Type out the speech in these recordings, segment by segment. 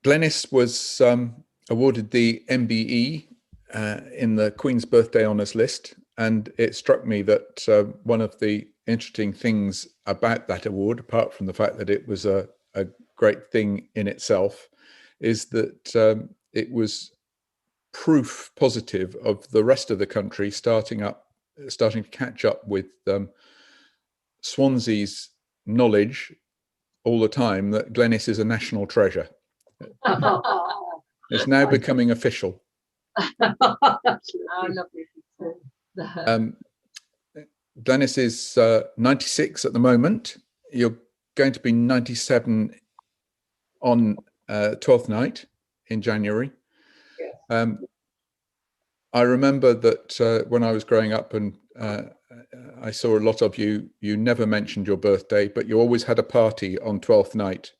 Glenys was awarded the MBE in the Queen's Birthday Honours list, and it struck me that one of the interesting things about that award, apart from the fact that it was a great thing in itself, is that it was proof positive of the rest of the country starting to catch up with Swansea's knowledge all the time that Glenys is a national treasure. It's now becoming official. Glenys is 96 at the moment. You're going to be 97 on 12th night in January. I remember that when I was growing up and I saw a lot of you, you never mentioned your birthday, but you always had a party on 12th night.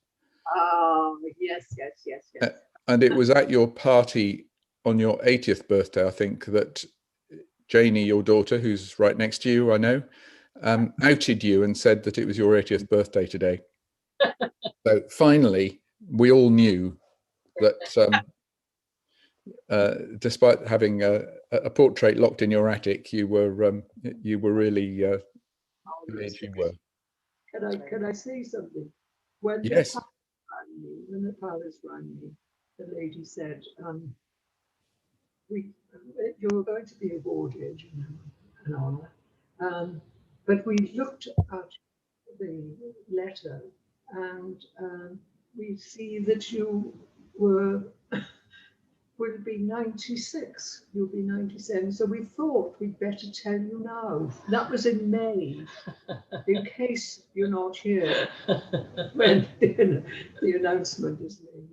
Oh, yes. And it was at your party on your 80th birthday, I think, that Janie, your daughter, who's right next to you, I know, outed you and said that it was your 80th birthday today. So finally, we all knew that despite having a portrait locked in your attic, you were really the age you were. Can I say something? When yes. When the palace rang me, the lady said, "You're going to be awarded, you know, an honour." But we looked at the letter, and we see that you will be 96. You'll be 97. So we thought we'd better tell you now. That was in May, in case you're not here when the announcement is made.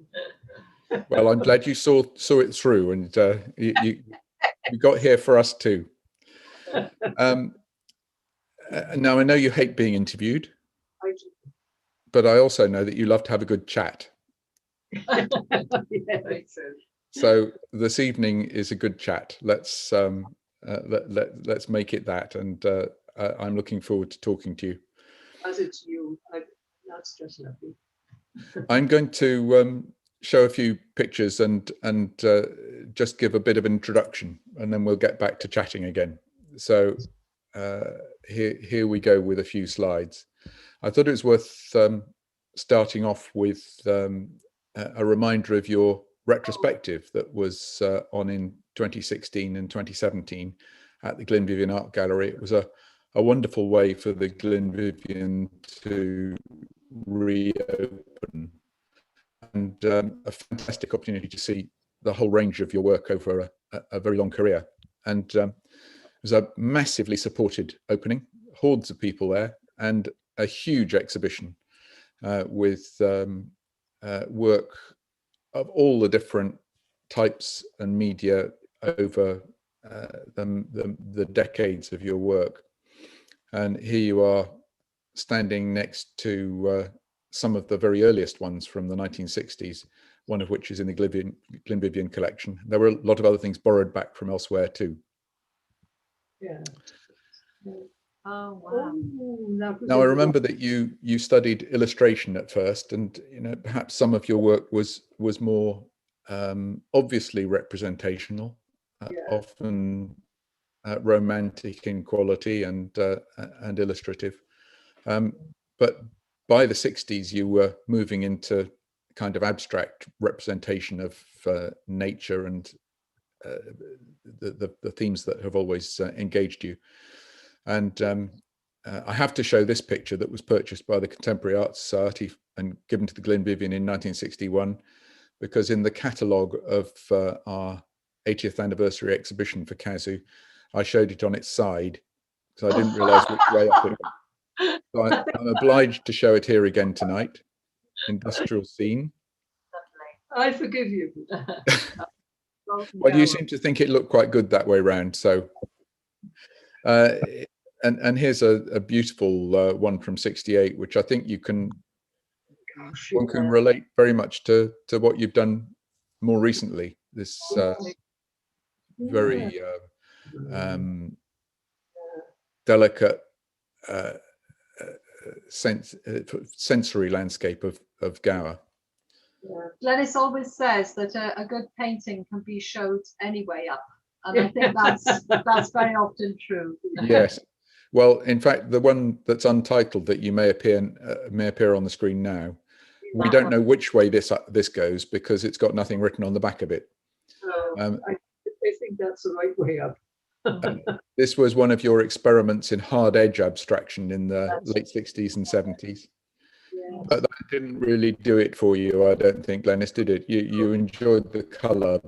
Well, I'm glad you saw it through, and you got here for us too. Now, I know you hate being interviewed. I do. But I also know that you love to have a good chat. Yeah, so this evening is a good chat. Let's make it that, and I'm looking forward to talking to you. As it's you, that's just lovely. I'm going to show a few pictures and just give a bit of an introduction, and then we'll get back to chatting again. So here we go with a few slides. I thought it was worth starting off with a reminder of your retrospective that was on in 2016 and 2017 at the Glenvivian Art Gallery. It was a wonderful way for the Glenvivian to reopen, and a fantastic opportunity to see the whole range of your work over a very long career. And it was a massively supported opening, hordes of people there, and a huge exhibition with work of all the different types and media over the decades of your work. And here you are standing next to some of the very earliest ones from the 1960s, one of which is in the Glenvivian collection. There were a lot of other things borrowed back from elsewhere too. Yeah. Oh wow! Now I remember that you studied illustration at first, and perhaps some of your work was more obviously representational, often romantic in quality and illustrative. But by the 60s, you were moving into kind of abstract representation of nature and the themes that have always engaged you. And I have to show this picture that was purchased by the Contemporary Art Society and given to the Glenvivian in 1961, because in the catalogue of our 80th anniversary exhibition for CASW, I showed it on its side, so I didn't realise which way up it went. So I'm obliged to show it here again tonight. Industrial scene. I forgive you. Well, you seem to think it looked quite good that way round, so. And here's a beautiful one from '68, which I think one can relate very much to what you've done more recently. This very delicate sensory landscape of Gower. Glenys always says that a good painting can be showed anyway up, and I think that's very often true. Yes. Well, in fact, the one that's untitled that you may appear on the screen now, we don't know which way this goes because it's got nothing written on the back of it. I think that's the right way up. This was one of your experiments in hard edge abstraction in the late 60s and 70s. Yeah. But that didn't really do it for you, I don't think, Glenys, did it? You enjoyed the colour,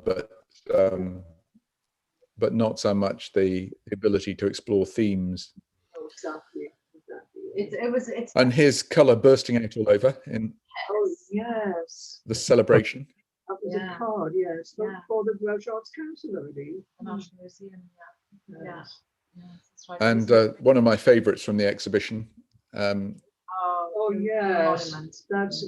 but not so much the ability to explore themes. Oh, exactly. And his colour bursting out all over in yes, the celebration. that was a card, yes, for the Welsh Arts Council, I believe. The National Museum, Yes. That's right. And one of my favourites from the exhibition. Oh yes, that's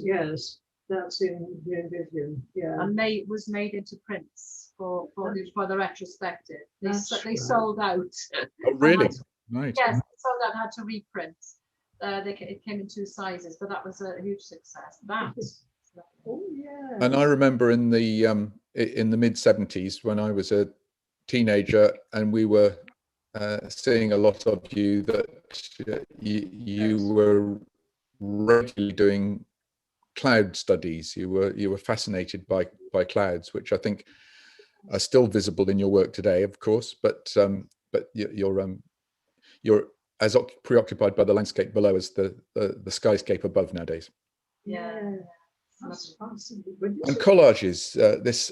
in Glenys Cour. Yeah, And was made into prints for the retrospective. They Right. sold out. Oh, really? Right. Yes, they sold out and had to reprint. It came in 2 sizes, but that was a huge success. oh yeah. And I remember in the mid 70s when I was a teenager, and we were seeing a lot of you that you were regularly doing cloud studies. You were fascinated by clouds, which I think are still visible in your work today, of course. But you're as preoccupied by the landscape below as the skyscape above nowadays. Yeah, that's fascinating. And collages. This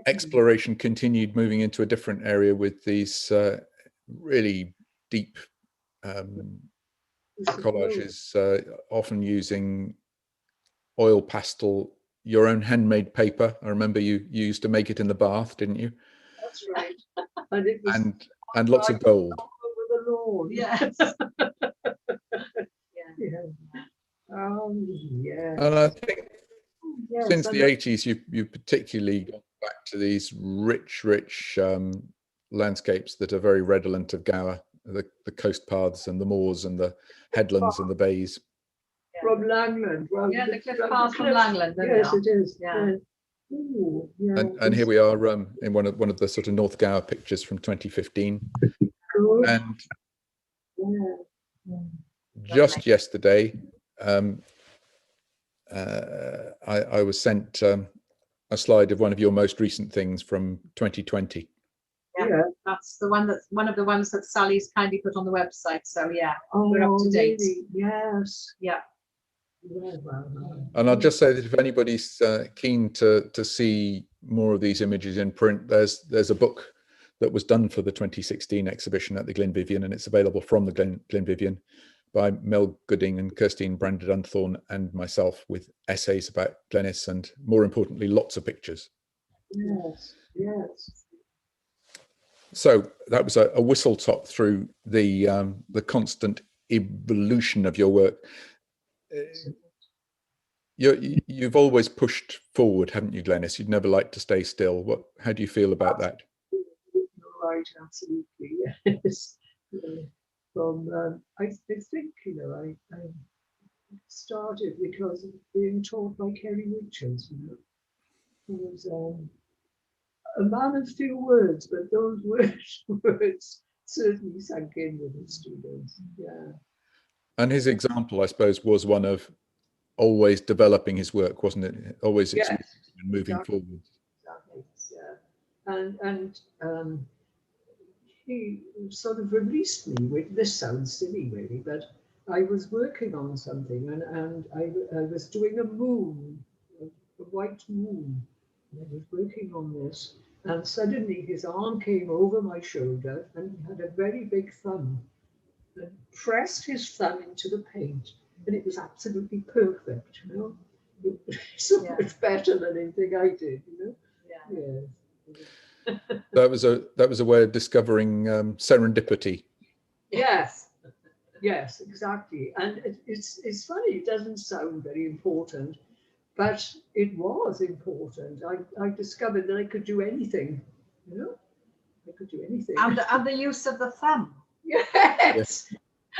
exploration continued moving into a different area with these really deep collages, often using oil pastel, your own handmade paper. I remember you used to make it in the bath, didn't you? That's right. And it was and lots of gold. over the lawn. Yes. Yeah. Yeah. And I think Yes, since the 80s, you've particularly gone back to these rich landscapes that are very redolent of Gower, the coast paths and the moors and the headlands and the bays. From Langland. Well, The cliff path from Langland. Yes, it is. Yeah. Ooh, yeah. And here we are in one of the sort of North Gower pictures from 2015. Good. And Yeah. just yesterday, I was sent a slide of one of your most recent things from 2020. Yeah. That's one of the ones that Sally's kindly put on the website. So Oh, we're up to date. really? Yes. Yeah. Yeah, well, And I'll just say that if anybody's keen to see more of these images in print, there's a book that was done for the 2016 exhibition at the Glenvivian, and it's available from the Glenvivian by Mel Gooding and Kirstine Brandon-Dunthorne and myself, with essays about Glenys and, more importantly, lots of pictures. yes, yes. So that was a whistle top through the constant evolution of your work. You've always pushed forward, haven't you, Glenys? You'd never like to stay still. How do you feel about that? You're right, absolutely. Yes. I think, I started because of being taught by Kerry Richards, who was a man of few words, but those words certainly sank in with the students. Yeah. And his example, I suppose, was one of always developing his work, wasn't it? Always exploring and moving forward. Exactly. Yeah. And he sort of released me with, this sounds silly really, but I was working on something and I was doing a moon, a white moon. And I was working on this, and suddenly his arm came over my shoulder and he had a very big thumb and pressed his thumb into the paint, and it was absolutely perfect, It was so much better than anything I did, Yeah. That was a way of discovering serendipity. Yes, exactly. And it's funny, it doesn't sound very important, but it was important. I discovered that I could do anything, I could do anything. And the use of the thumb. Yes.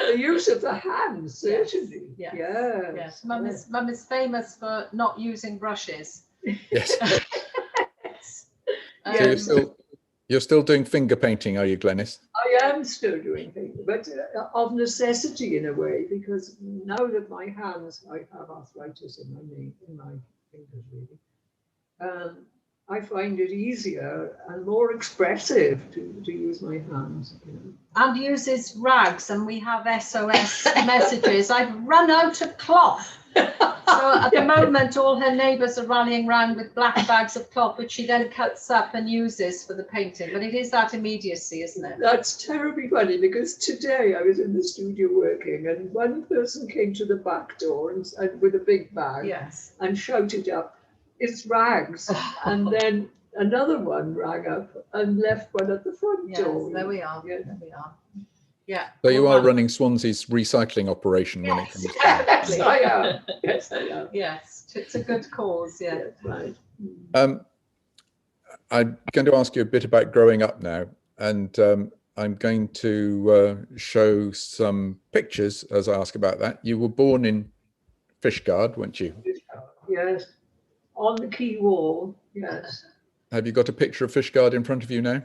The use of the hands, certainly. Yes. Yes. Yes. Mum is famous for not using brushes. Yes. Yes. So you're still doing finger painting, are you, Glenys? I am still doing things, but of necessity in a way, because now that my hands, I have arthritis in my fingers really. I find it easier and more expressive to use my hands. You know. And uses rags, and we have SOS messages. I've run out of cloth. So at the moment, all her neighbours are rallying around with black bags of cloth, which she then cuts up and uses for the painting. But it is that immediacy, isn't it? That's terribly funny, because today I was in the studio working, and one person came to the back door and with a big bag, Yes. and shouted up, "It's rags!" And then another one rang up and left one at the front Yes, door. there we are. Yes. There we are. Yeah. So you all are right. running Swansea's recycling operation when it comes to Yes, I am. Yes, I am. Yes, it's a good cause. Yeah. Yes, right. I'm going to ask you a bit about growing up now, and I'm going to show some pictures as I ask about that. You were born in Fishguard, weren't you? Yes, on the quay wall. Yes, Have you got a picture of Fishguard in front of you now?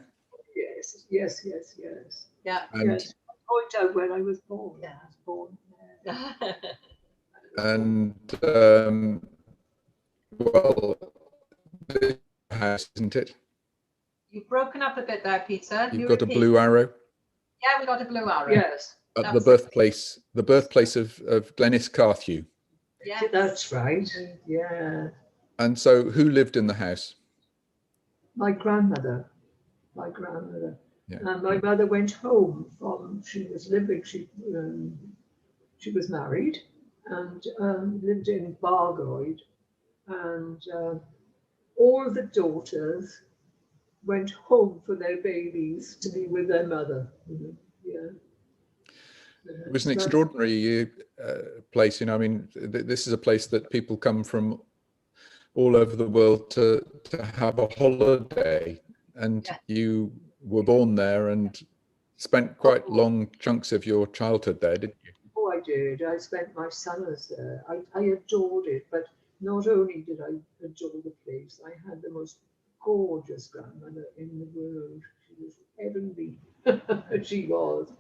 yes, yes, yes, yes. Yeah. And, Yes, point out when I was born. Yeah. I was born there. and well, this house, isn't it? You've broken up a bit there, Peter. You've You got a repeat. blue arrow Yeah, we got a blue arrow. Yes, at That's the birthplace of Glenys Cour. Yes. that's right. Yeah, And so, who lived in the house? my grandmother. My grandmother. Yeah. And my mother went home from. She was living. She was married and lived in Bargoed, and all the daughters went home for their babies to be with their mother. You know? Yeah. It was an extraordinary place. You know, I mean, this is a place that people come from all over the world to have a holiday, and Yeah. you were born there and spent quite long chunks of your childhood there, didn't you? Oh, I did. I spent my summers there. I adored it, but not only did I adore the place, I had the most gorgeous grandmother in the world. She was heavenly. She was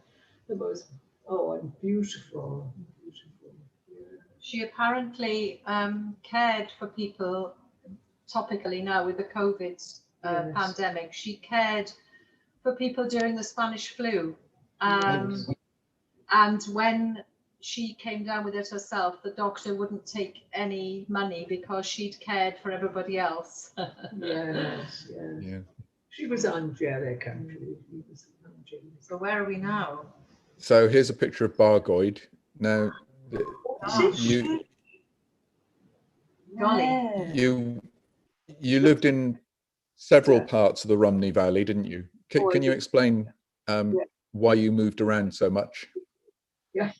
the most, and beautiful, beautiful. Yeah. She apparently cared for people topically now with the COVID Yes. pandemic. She cared for people during the Spanish flu. Yes. And when she came down with it herself, the doctor wouldn't take any money because she'd cared for everybody else. Yes, yes. Yeah. She was angelic, actually. She was angelic. So where are we now? So here's a picture of Bargoed. Now, you Golly. you lived in several parts of the Rhymney Valley, didn't you? Can you explain why you moved around so much? Yeah.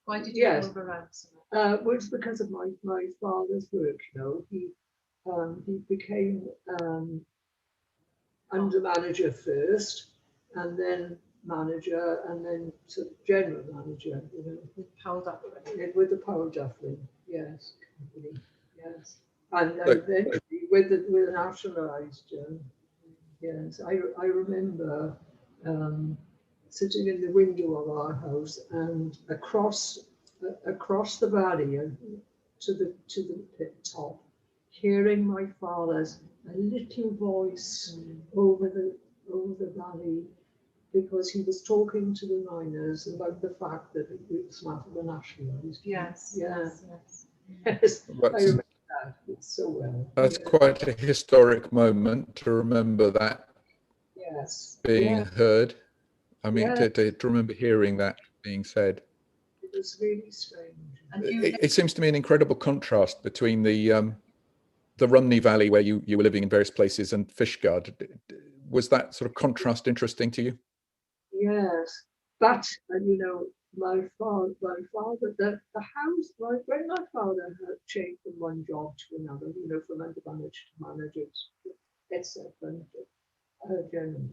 Why did you Yes. move around so much? Well, it's because of my father's work. You know, he became under manager first, and then manager, and then sort of general manager. You know, with the Powell Dufflin, yes, company, yes, and eventually with the nationalised. Yes, I remember sitting in the window of our house and across the valley to the pit top, hearing my father's a little voice over the valley, because he was talking to the miners about the fact that it was nationalised. Yes. Yes. Yes. Yes. I That's, remember that so well. that's quite a historic moment to remember that Yes. being Yeah. heard. I mean, Yeah. to remember hearing that being said. It was really strange. And It seems to me an incredible contrast between the Rhymney Valley, where you were living in various places, and Fishguard. Was that sort of contrast interesting to you? Yes, but you know, my father, the house, when my father had changed from one job to another, you know, from under manager to manager, etc. Generally,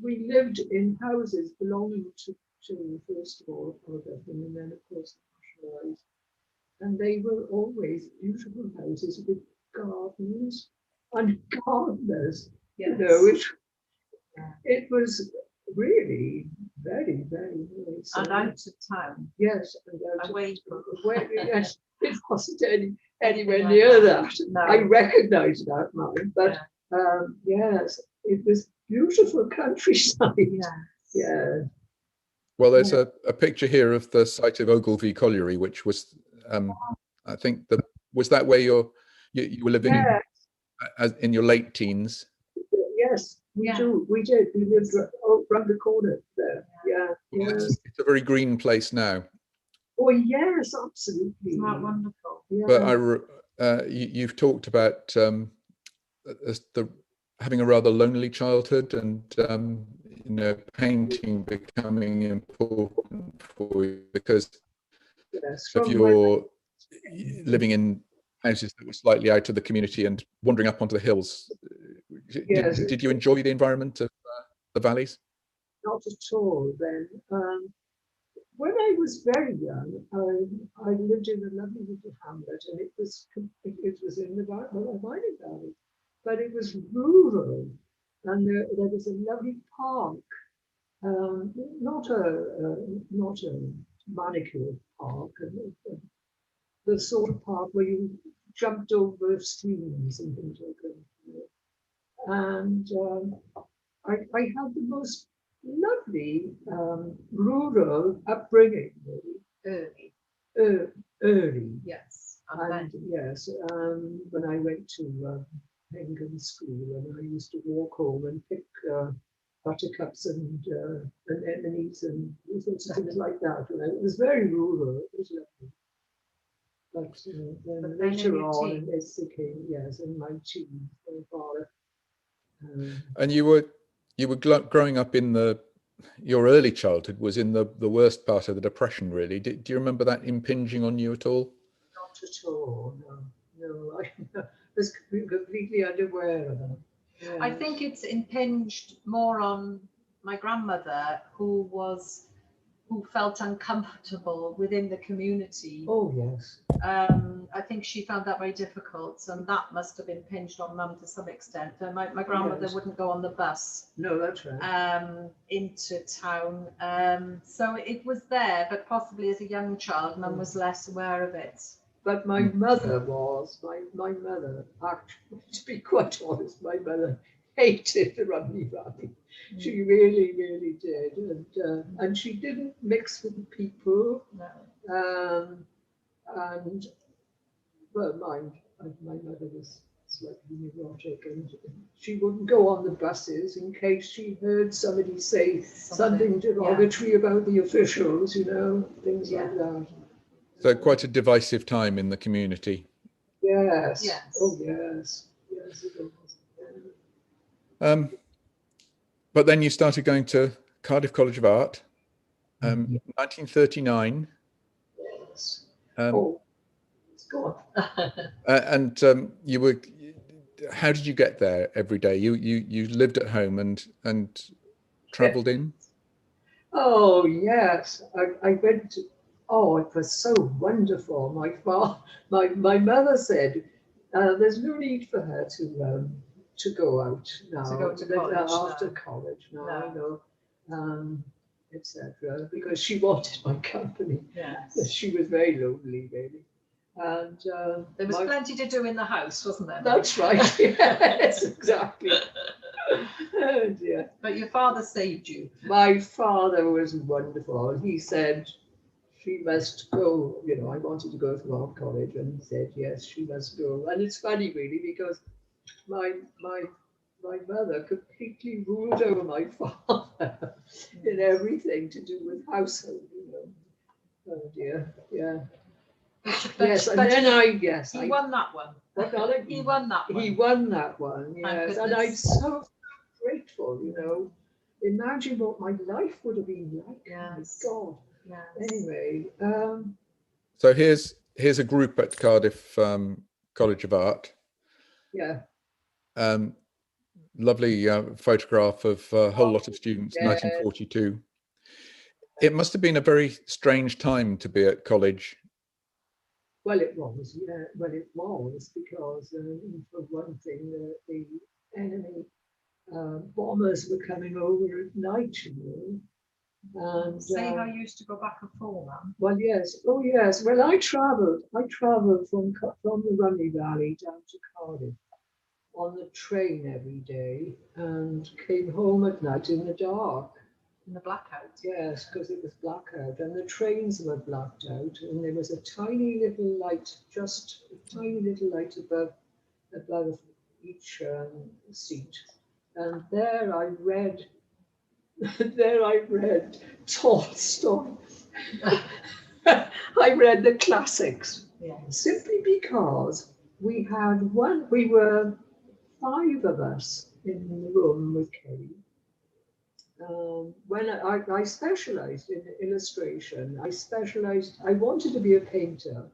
we lived in houses belonging to first of all, Cardiff, and then of course nationalised. And they were always beautiful houses with gardens and gardeners. Yes. You know, it was really very, very nice. And out of town. Yes, and out Away of from. yes, it wasn't anywhere Like near that. that. No. I recognise that now, but yes, it was beautiful countryside. Yeah. Yeah. Well, there's a picture here of the site of Ogilvie Colliery, which was, I think, was that where you were living in your late teens? Yes, we do. We did. We lived around the corner there. Yeah. Well, it's a very green place now. Oh yes, absolutely. Isn't that wonderful? Yeah. But you've talked about having a rather lonely childhood, and you know, painting becoming important for you because of your living in houses that were slightly out of the community and wandering up onto the hills. Yes. Did you enjoy the environment of the valleys? Not at all then. When I was very young, I lived in a lovely little hamlet, and it was in the Rhymney Valley, but it was rural, and there was a lovely park, not a manicured park, the sort of park where you jumped over streams and things like that. And I had the most lovely rural upbringing, really. Early. Yes. And yes, when I went to Penguin School, and I used to walk home and pick buttercups and anemones and all sorts of things like that. And it was very rural. It was lovely. But then later on, it became, yes, in my teens, my father. And you were growing up in your early childhood was in the worst part of the Depression, really. Do you remember that impinging on you at all? Not at all, no. I was completely unaware of that. Yeah. I think it's impinged more on my grandmother, who felt uncomfortable within the community. Oh yes. I think she found that very difficult, and that must have impinged on Mum to some extent. My grandmother wouldn't go on the bus. No, that's right. Into town. So it was there, but possibly as a young child, Mum was less aware of it. But my mother was, my mother, actually, to be quite honest, my mother hated the Rhymney Valley. She really, really did. And she didn't mix with the people. No. And, well, my mother was slightly neurotic, and she wouldn't go on the buses in case she heard somebody say something derogatory about the officials, you know, things like that. So quite a divisive time in the community. Yes. Yes. Oh, yes. Yes, it was. But then you started going to Cardiff College of Art, 1939. Yes. It's gone. And you were. How did you get there every day? You lived at home and travelled in. Oh yes, I went to. Oh, it was so wonderful. My mother said there's no need for her to go out now. To go to college after college now, you know, etc. Because she wanted my company. Yes. She was very lonely, really. And there was plenty to do in the house, wasn't there? That's right. Yes, exactly. Oh dear. But your father saved you. My father was wonderful. He said she must go. You know, I wanted to go to art college, and he said yes, she must go. And it's funny, really, because my mother completely ruled over my father in everything to do with household. You know. Oh dear. Yeah. Yes, and then he won that one. He won that one. He won that one, yes. And I'm so grateful, you know. Imagine what my life would have been like. Yes. My God. Yes. Anyway. So here's a group at Cardiff College of Art. Yeah. lovely photograph of a whole lot of students, yeah. 1942. It must have been a very strange time to be at college. Well, it was, yeah. Well, it was because, for one thing, the enemy bombers were coming over at night, you know. And See how you used to go back and forth, man. well, yes. Oh, yes. Well, I travelled from the Rhymney Valley down to Cardiff on the train every day, and came home at night in the dark. In the blackout. Yes, because it was blackout, and the trains were blacked out, and there was a tiny little light, just a tiny little light above each seat, and there I read. There I read Tolstoy. I read the classics, simply because we were 5 of us in the room with Kelly. When I specialized in illustration, I wanted to be a painter,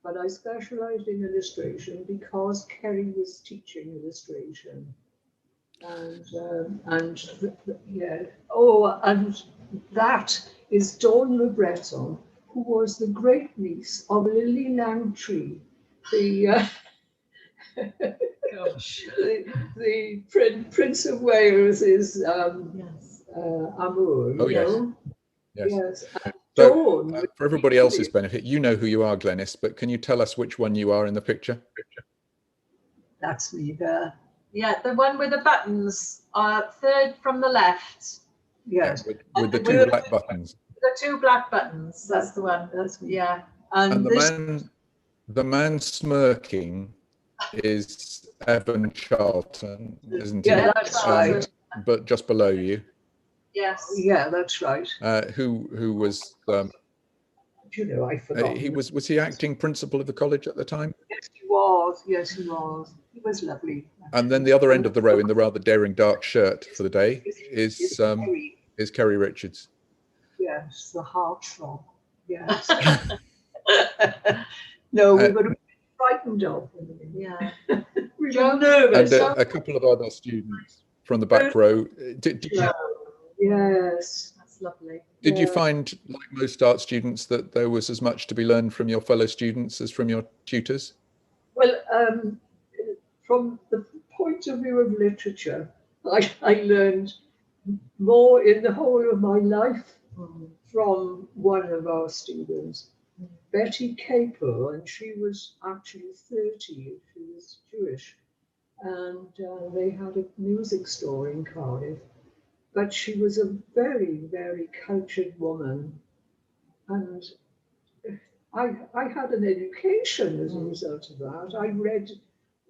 but I specialized in illustration because Kerry was teaching illustration. And that is Dawn Le Breton, who was the great niece of Lily Langtry, the the Prince of Wales's amour. Oh, yes. Know? Yes. Yes. So, for everybody else's benefit, you know who you are, Glenys, but can you tell us which one you are in the picture? That's me there. Yeah, the one with the buttons, third from the left. Yes. With the 2 black buttons. The 2 black buttons, that's the one. That's me. Yeah. And the man smirking is Evan Charlton, isn't he? Yeah, that's right. But just below you. Yes. Yeah, that's right. Who was? You know, I forgot. Was he acting principal of the college at the time? Yes, he was. Yes, he was. He was lovely. And then the other end of the row, in the rather daring dark shirt for the day, is Kerry Richards. Yes, the heartthrob. Yes. No, we were frightened of him. Yeah. We were nervous. And a couple of other students from the back row. Did you? Yes. That's lovely. Did you find, like most art students, that there was as much to be learned from your fellow students as from your tutors? Well, from the point of view of literature, I learned more in the whole of my life from one of our students, Betty Capel, and she was actually 30. She was Jewish, and they had a music store in Cardiff. But she was a very, very cultured woman, and I had an education as a result of that. I read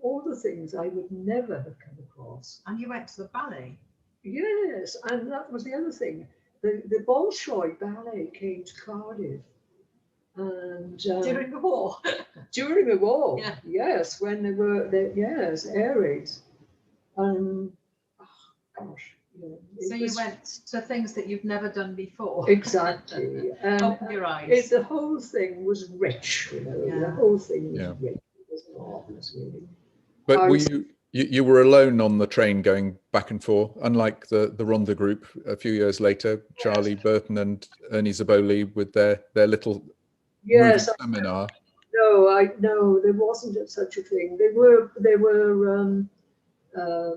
all the things I would never have come across. And you went to the ballet? Yes, and that was the other thing. The Bolshoi Ballet came to Cardiff. And during the war? During the war, yeah. Yes, when there were, air raids. Oh, gosh. Yeah, so you went to things that you've never done before. Exactly. Open your eyes. The whole thing was rich, you know. Yeah. The whole thing was rich. It was marvelous, really. But were you were alone on the train going back and forth, unlike the Rhondda group a few years later, Charlie Burton and Ernie Zaboli with their little seminar. No, there wasn't such a thing. There were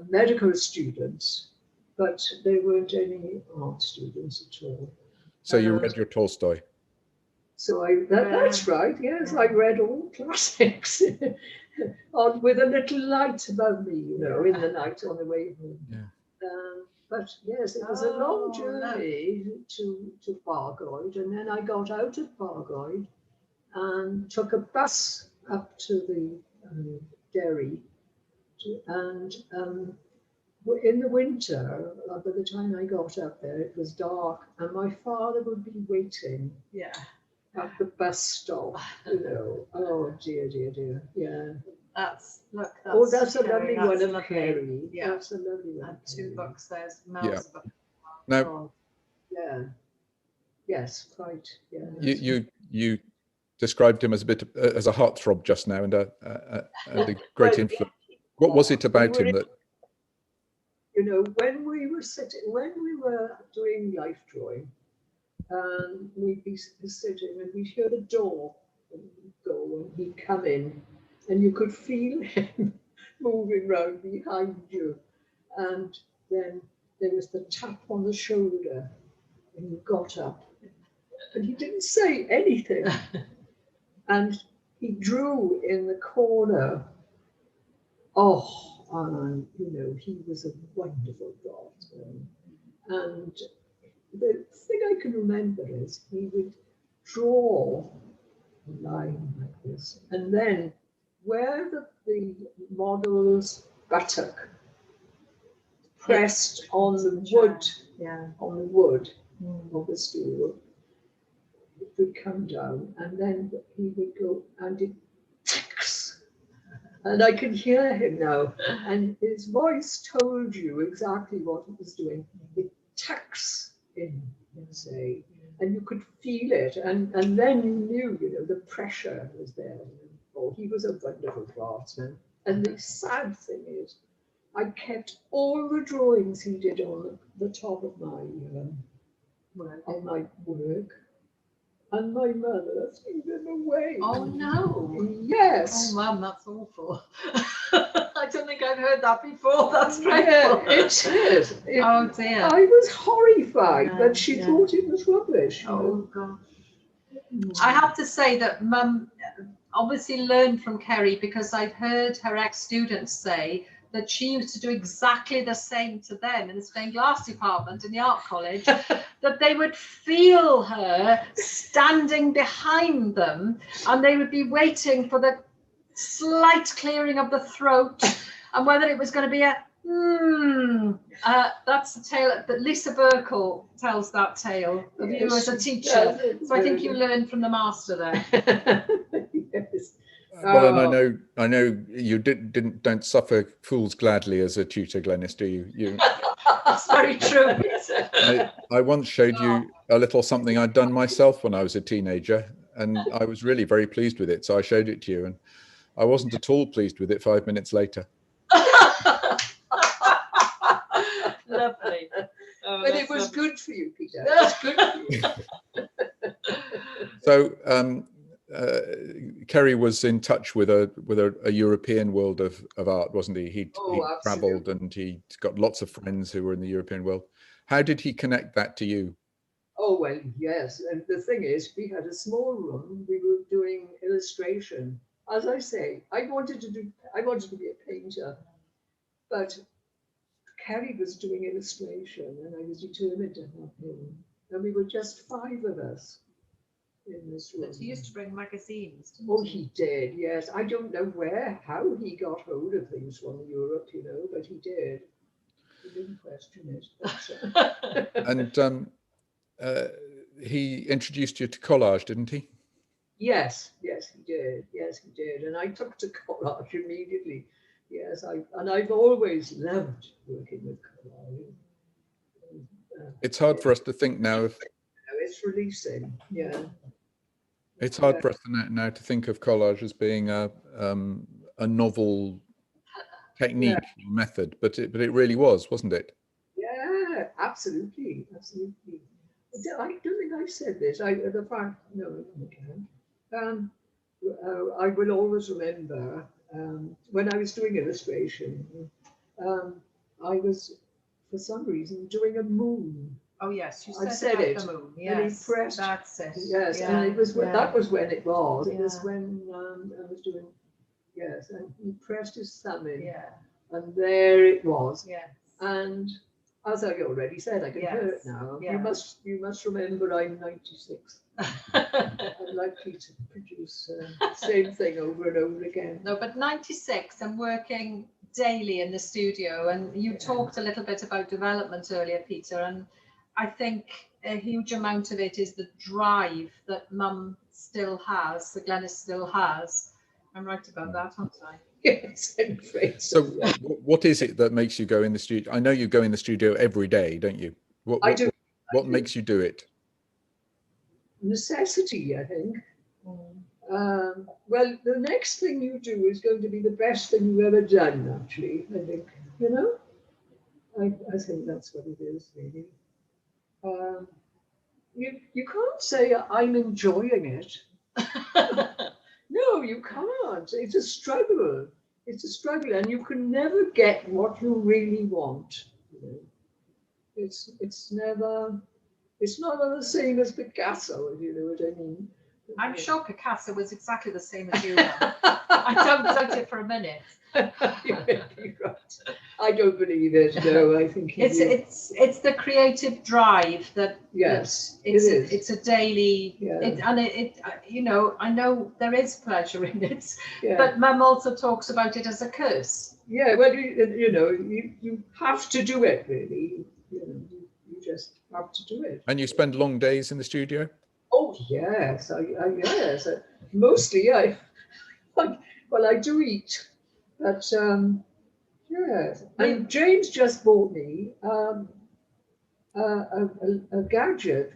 medical students, but there weren't any art students at all. So you read your Tolstoy? So that's right, yes, I read all classics with a little light above me, you know, in the night on the way home. Yeah. But yes, it was a long journey to Bargoed, and then I got out of Bargoed and took a bus up to the Derry, and in the winter, by the time I got up there, it was dark, and my father would be waiting at the bus stop, you know. Oh, dear. Yeah. That's a lovely one of Kerry. Yeah. That's a lovely one. And 2 books, there's Mel's book. Now, yes, quite. Yeah. You described him as a heartthrob just now, and a great influence. What was it about him that? you know, when we were doing life drawing, we'd be sitting and we'd hear the door go and he'd come in and you could feel him moving round behind you. And then there was the tap on the shoulder and you got up and he didn't say anything. And he drew in the corner. Oh, and you know, he was a wonderful draftsman. And the thing I can remember is he would draw a line like this, and then where the model's buttock pressed on the wood, on the wood of the stool, it would come down, and then he would go, and it ticks. And I can hear him now, and his voice told you exactly what it was doing. It tucks in, say, and you could feel it, and then you knew, you know, the pressure was there. Oh, he was a wonderful draftsman. And the sad thing is, I kept all the drawings he did on the top of my work. And my mother threw them away. Oh no! Yes. Oh, Mum, that's awful. I don't think I've heard that before. That's dreadful. Yeah, it is. Oh dear. I was horrified, but she thought it was rubbish. Oh gosh. I have to say that Mum obviously learned from Kerry, because I've heard her ex-students say that she used to do exactly the same to them in the stained glass department in the art college, that they would feel her standing behind them and they would be waiting for the slight clearing of the throat, and whether it was going to be a that's the tale that Lisa Burkle tells, that tale of you as a teacher. So I think you learned from the master there. Yes. Well, and I know you don't suffer fools gladly as a tutor, Glenys, do you? That's very true. I once showed you a little something I'd done myself when I was a teenager, and I was really very pleased with it. So I showed it to you, and I wasn't at all pleased with it 5 minutes later. Lovely. Oh, but it was good for you, Peter. It was good for you. So Kerry was in touch with a European world of art, wasn't he? He travelled and he got lots of friends who were in the European world. How did he connect that to you? Oh well, yes. And the thing is, we had a small room. We were doing illustration. As I say, I wanted to be a painter, but Kerry was doing illustration, and I was determined to have him. And we were just 5 of us in this room. But he used to bring magazines. Oh, he did, yes. I don't know how he got hold of things from Europe, you know, but he did. He didn't question it. And he introduced you to collage, didn't he? Yes, he did. Yes, he did. And I took to collage immediately. Yes, I've always loved working with collage. It's hard for us to think now of. It's releasing, yeah. It's hard for us now to think of collage as being a novel technique or method, but it really was, wasn't it? Yeah, absolutely. I don't think I said this. I will always remember when I was doing illustration, I was, for some reason, doing a moon. Oh yes, you said it. The moon. Yes, and he pressed, that's it. Yes, yeah, and it was that was when it was. Yeah. It was when I was doing. Yes, and he pressed his thumb in. Yeah. And there it was. Yes. And as I already said, I can hear it now. Yeah. You must remember I'm 96. I'm likely to produce the same thing over and over again. No, but 96, I'm working daily in the studio, and you talked a little bit about development earlier, Peter, and I think a huge amount of it is the drive that Mum still has, that Glenys still has. I'm right about that, aren't I? Yes, I'm afraid so. What is it that makes you go in the studio? I know you go in the studio every day, don't you? I do. What makes you do it? Necessity, I think. Well, the next thing you do is going to be the best thing you've ever done, actually, I think, you know? I think that's what it is, really. You can't say I'm enjoying it. No, you can't. It's a struggle. It's a struggle, and you can never get what you really want. You know? It's never. It's not the same as Picasso, if you know what I mean. I'm sure Picasso was exactly the same as you. I don't doubt it for a minute. You may be right. I don't believe it. No, I think it's the creative drive that. Yes, it's a daily. Yeah. You know, I know there is pleasure in it, Yeah. but Mum also talks about it as a curse. Yeah, well, you know, you have to do it, really. You know, you just have to do it. And you spend long days in the studio? Oh yes, yes. Mostly, well, I do eat, but yes. And James just bought me a gadget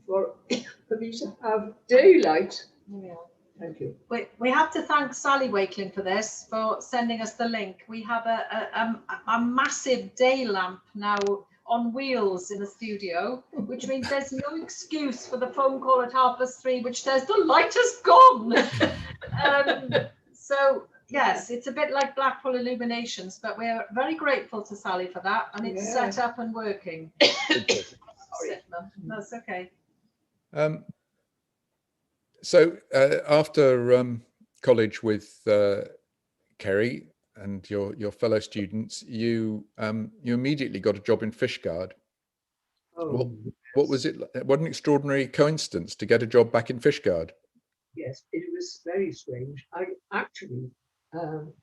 for me to have daylight. Yeah. Thank you. We have to thank Sally Wakelin for this, for sending us the link. We have a massive day lamp now on wheels in the studio, which means there's no excuse for the phone call at 3:30, which says the light has gone. So yes, it's a bit like Blackpool Illuminations, but we're very grateful to Sally for that, and it's set up and working. Sorry, Mum. That's okay. So after college with Kerry and your fellow students, you immediately got a job in Fishguard. Oh, what was it? What an extraordinary coincidence to get a job back in Fishguard. Yes, it was very strange. I actually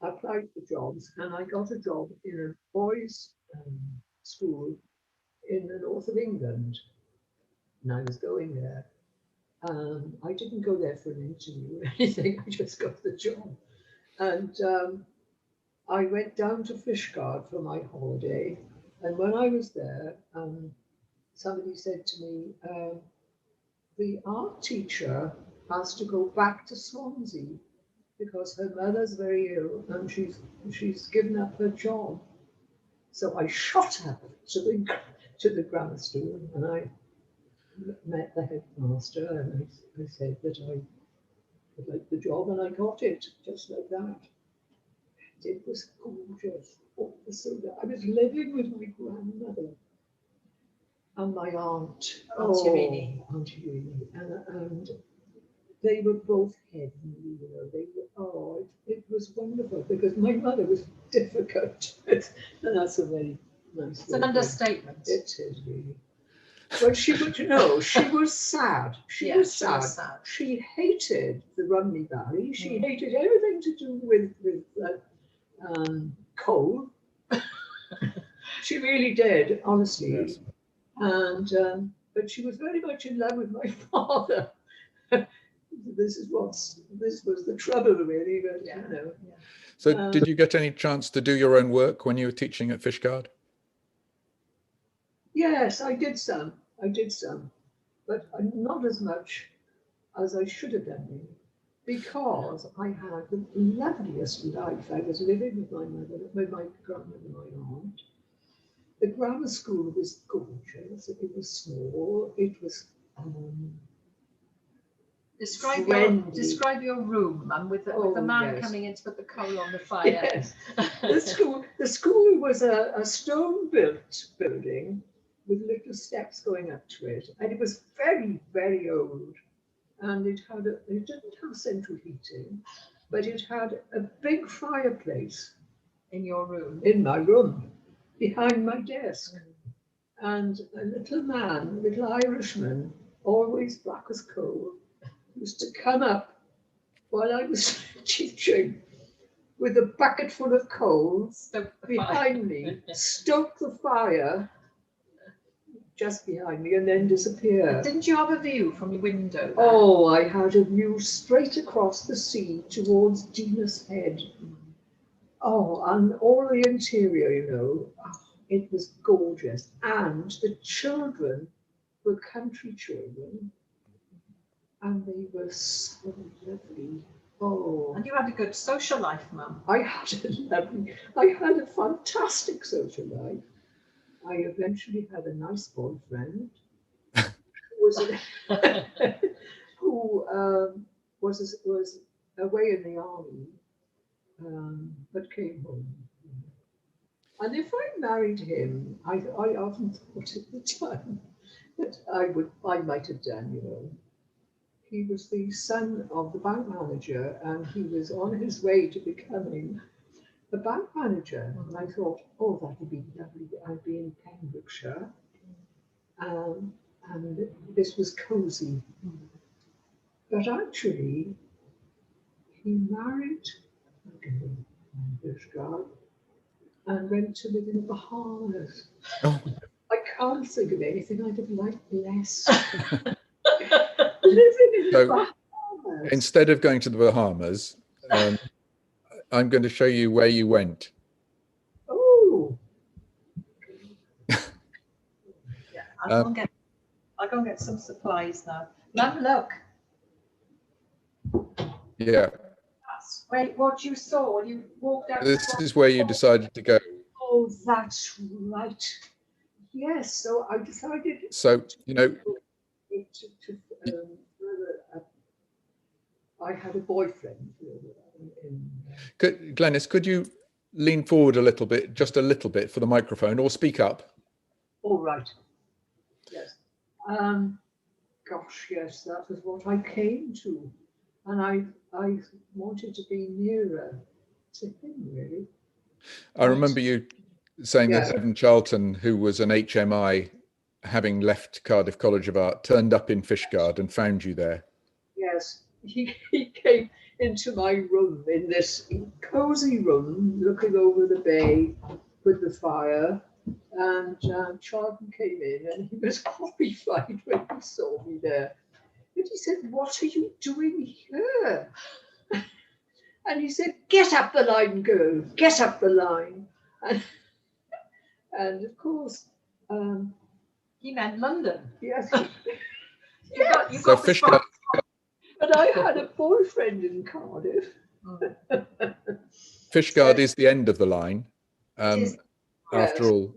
applied for jobs, and I got a job in a boys' school in the north of England, and I was going there. I didn't go there for an interview or anything. I just got the job, and I went down to Fishguard for my holiday. And when I was there, somebody said to me, the art teacher has to go back to Swansea because her mother's very ill and she's given up her job. So I shot up to the grammar school, and I met the headmaster, and I said that I would like the job, and I got it just like that. It was gorgeous. Oh, it was so good. I was living with my grandmother and my aunt, Auntie Rhymney. Auntie Rhymney, and they were both heavenly, you know. They were, it was wonderful because my mother was difficult, and that's a very nice. It's an understatement. It is really. Well, she was, you know, she was sad. She was sad. She hated the Rhymney Valley. She hated everything to do with coal. She really did, honestly. Yes. And but she was very much in love with my father. This was the trouble, really. But you know. Yeah. So, did you get any chance to do your own work when you were teaching at Fishguard? Yes, I did some, but not as much as I should have done, really, because I had the loveliest life. I was living with my mother, with my grandmother, my aunt. The grammar school was gorgeous. It was small. It was Describe your room, and with the man coming in to put the coal on the fire. Yes, the school was a stone-built building with little steps going up to it, and it was very, very old. And it didn't have central heating, but it had a big fireplace in your room. In my room, behind my desk, and a little Irishman, always black as coal, used to come up while I was teaching with a bucket full of coal behind me, stoke the fire just behind me, and then disappear. But didn't you have a view from your window there? Oh, I had a view straight across the sea towards Dinas Head. Oh, and all the interior, you know, it was gorgeous. And the children were country children, and they were so lovely. Oh. And you had a good social life, Mum. I had a fantastic social life. I eventually had a nice boyfriend who was away in the army, but came home. And if I married him, I often thought at the time that I might have done, you know. He was the son of the bank manager, and he was on his way to becoming a bank manager. And I thought, oh, that would be lovely. I'd be in Pembrokeshire, and this was cozy. But actually, he married an English guy and went to live in the Bahamas. Oh. I can't think of anything I'd have liked less. Living in the Bahamas. Instead of going to the Bahamas, I'm going to show you where you went. Oh. Yeah, I'll go and get some supplies now. Have a look. Yeah. Wait, what you saw when you walked out? This is where you decided to go. Oh, that's right. Yes, so I decided. So, you know, I had a boyfriend. Glenys, could you lean forward a little bit, just a little bit for the microphone, or speak up? All right. Yes. Gosh, yes, that was what I came to. And I wanted to be nearer to him, really. I remember you saying Yes. that Evan Charlton, who was an HMI, having left Cardiff College of Art, turned up in Fishguard and found you there. Yes, he came into my room, in this cozy room, looking over the bay with the fire. And Charlton came in and he was horrified when he saw me there. And he said, "What are you doing here?" And he said, "Get up the line, girl, get up the line." And of course, he meant London. yes. You got Fishguard. But I had a boyfriend in Cardiff. Fishguard is the end of the line, after all.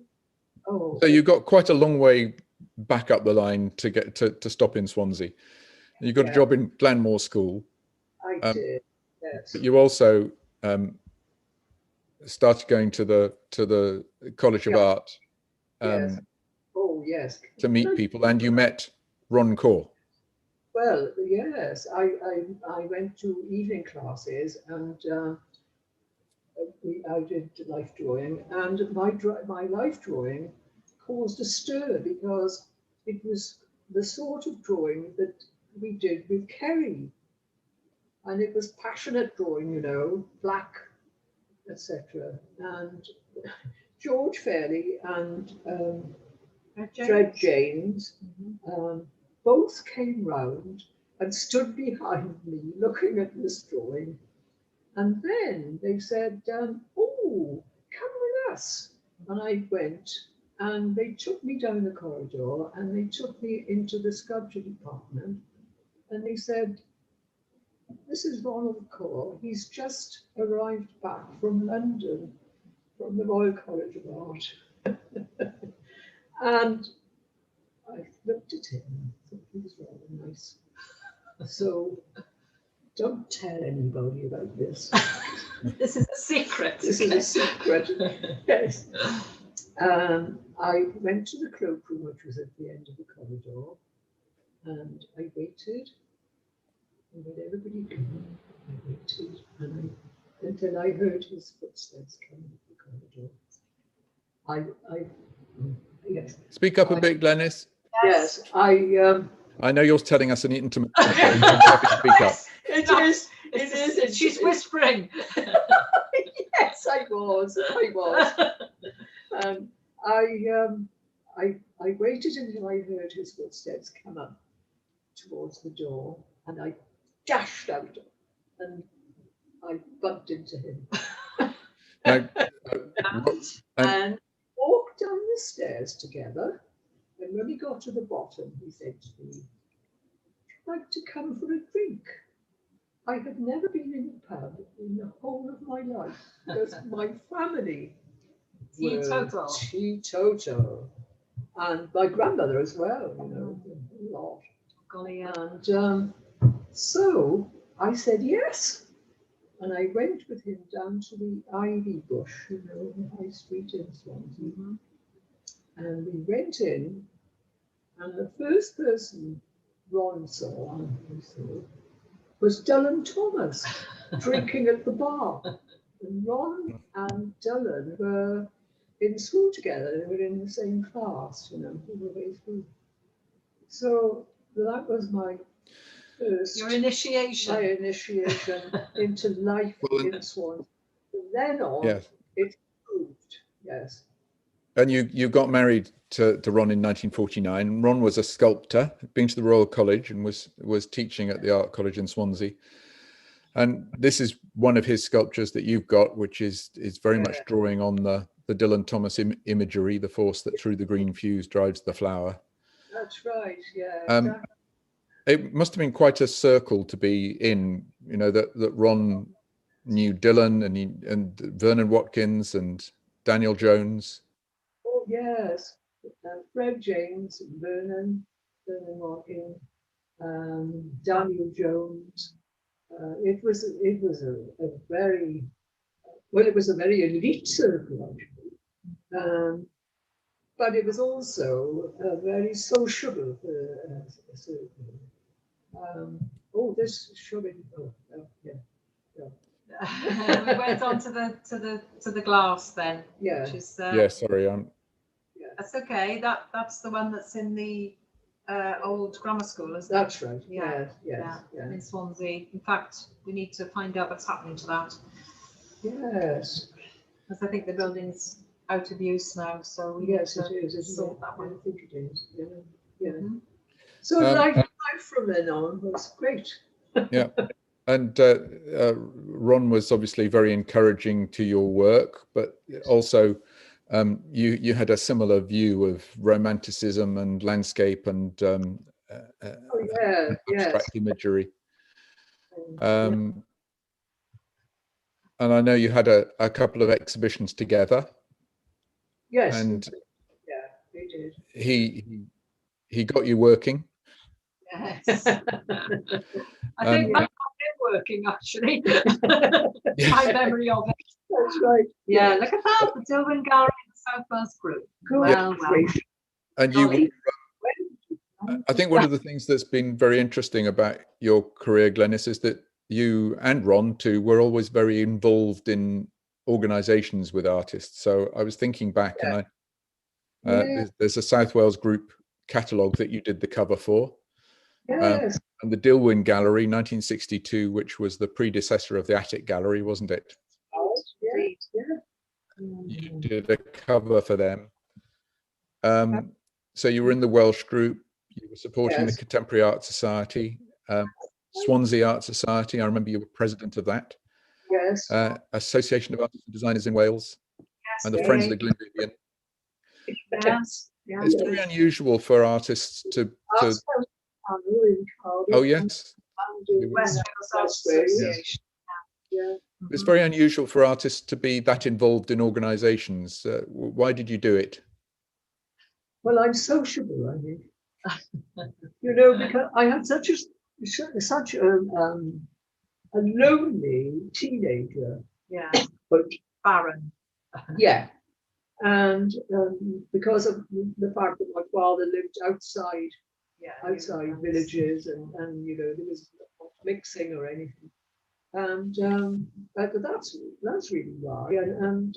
Oh. So you got quite a long way back up the line to get to stop in Swansea. You got a job in Glenmore School. I did. Yes. But you also started going to the College of Art. Yes. Oh yes. To meet people, and you met Rhymney Cour. Well, yes, I went to evening classes, and I did life drawing, and my life drawing caused a stir because it was the sort of drawing that we did with Kerry, and it was passionate drawing, you know, black, etc. And George Fairley and Fred James both came round and stood behind me looking at this drawing. And then they said, "Oh, come with us." And I went, and they took me down the corridor and they took me into the sculpture department. And they said, "This is Rhymney Cour. He's just arrived back from London, from the Royal College of Art." And I looked at him and thought he was rather nice. So don't tell anybody about this. This is a secret. This is a secret. Yes. I went to the cloakroom, which was at the end of the corridor, and I waited. And when everybody came, I waited, until I heard his footsteps coming up the corridor. Yes. Speak up a bit, Glenys. Yes, I know you're telling us an intimate secret. You don't have to speak up. It is. She's whispering. Yes, I was. I waited until I heard his footsteps come up towards the door, and I dashed out, and I bumped into him. And walked down the stairs together. And when we got to the bottom, he said to me, "Would you like to come for a drink?" I had never been in a pub in the whole of my life because my family Teetotal. Teetotal. And my grandmother as well, you know, a lot. Golly, yeah. And so I said yes. And I went with him down to the Ivy Bush, you know, the High Street in Swansea. Mhm. And we went in, and the first person Ron saw, was Dylan Thomas drinking at the bar. And Ron and Dylan were in school together. They were in the same class, you know, all the way through. So that was my first, Your initiation. my initiation into life in Swansea. From then on, Yes. it improved. Yes. And you got married to Ron in 1949. Ron was a sculptor, been to the Royal College and was teaching at the Art College in Swansea. And this is one of his sculptures that you've got, which is very much drawing on the Dylan Thomas imagery, the force that through the green fuse drives the flower. That's right. Yeah. Exactly. It must have been quite a circle to be in, you know, that Ron knew Dylan and Vernon Watkins and Daniel Jones. Oh yes, Fred James, Vernon Watkins, Daniel Jones. It was a very elite circle actually, but it was also a very sociable circle. This showing. We went on to the glass then. Yeah. Which is, Yeah, sorry, that's okay. That's the one that's in the old grammar school, isn't it? That's right. Yeah. Yes. In Swansea. In fact, we need to find out what's happening to that. Yes. Because I think the building's out of use now, so we Yes, need it to is. sort that one. I think it is. Yeah. Mhm. So life from then on was great. Yeah. And Ron was obviously very encouraging to your work, but also you had a similar view of romanticism and landscape and abstract imagery. And I know you had a couple of exhibitions together. Yes. And yeah, we did. He got you working. Yes. I think that got him working actually. My memory of it. That's right. Yeah, look at that, the Dilwyn Gallery in the Southwest Group. Well. And you I think one of the things that's been very interesting about your career, Glenys, is that you and Ron too were always very involved in organizations with artists. So I was thinking back and there's a South Wales group catalogue that you did the cover for. Yes. And the Dilwyn Gallery, 1962, which was the predecessor of the Attic Gallery, wasn't it? You did a cover for them. So you were in the Welsh group, you were supporting the Contemporary Art Society, Swansea Art Society, I remember you were president of that. Yes. Association of Artists and Designers in Wales, and the Friends of the Glenvivian. Yes. It's very unusual for artists to oh yes. It's very unusual for artists to be that involved in organizations. Why did you do it? Well, I'm sociable, I think. You know, because I had such a lonely teenager. Yeah. But barren. Yeah. And because of the fact that my father lived outside villages and you know, there was not mixing or anything. And but that's really why. And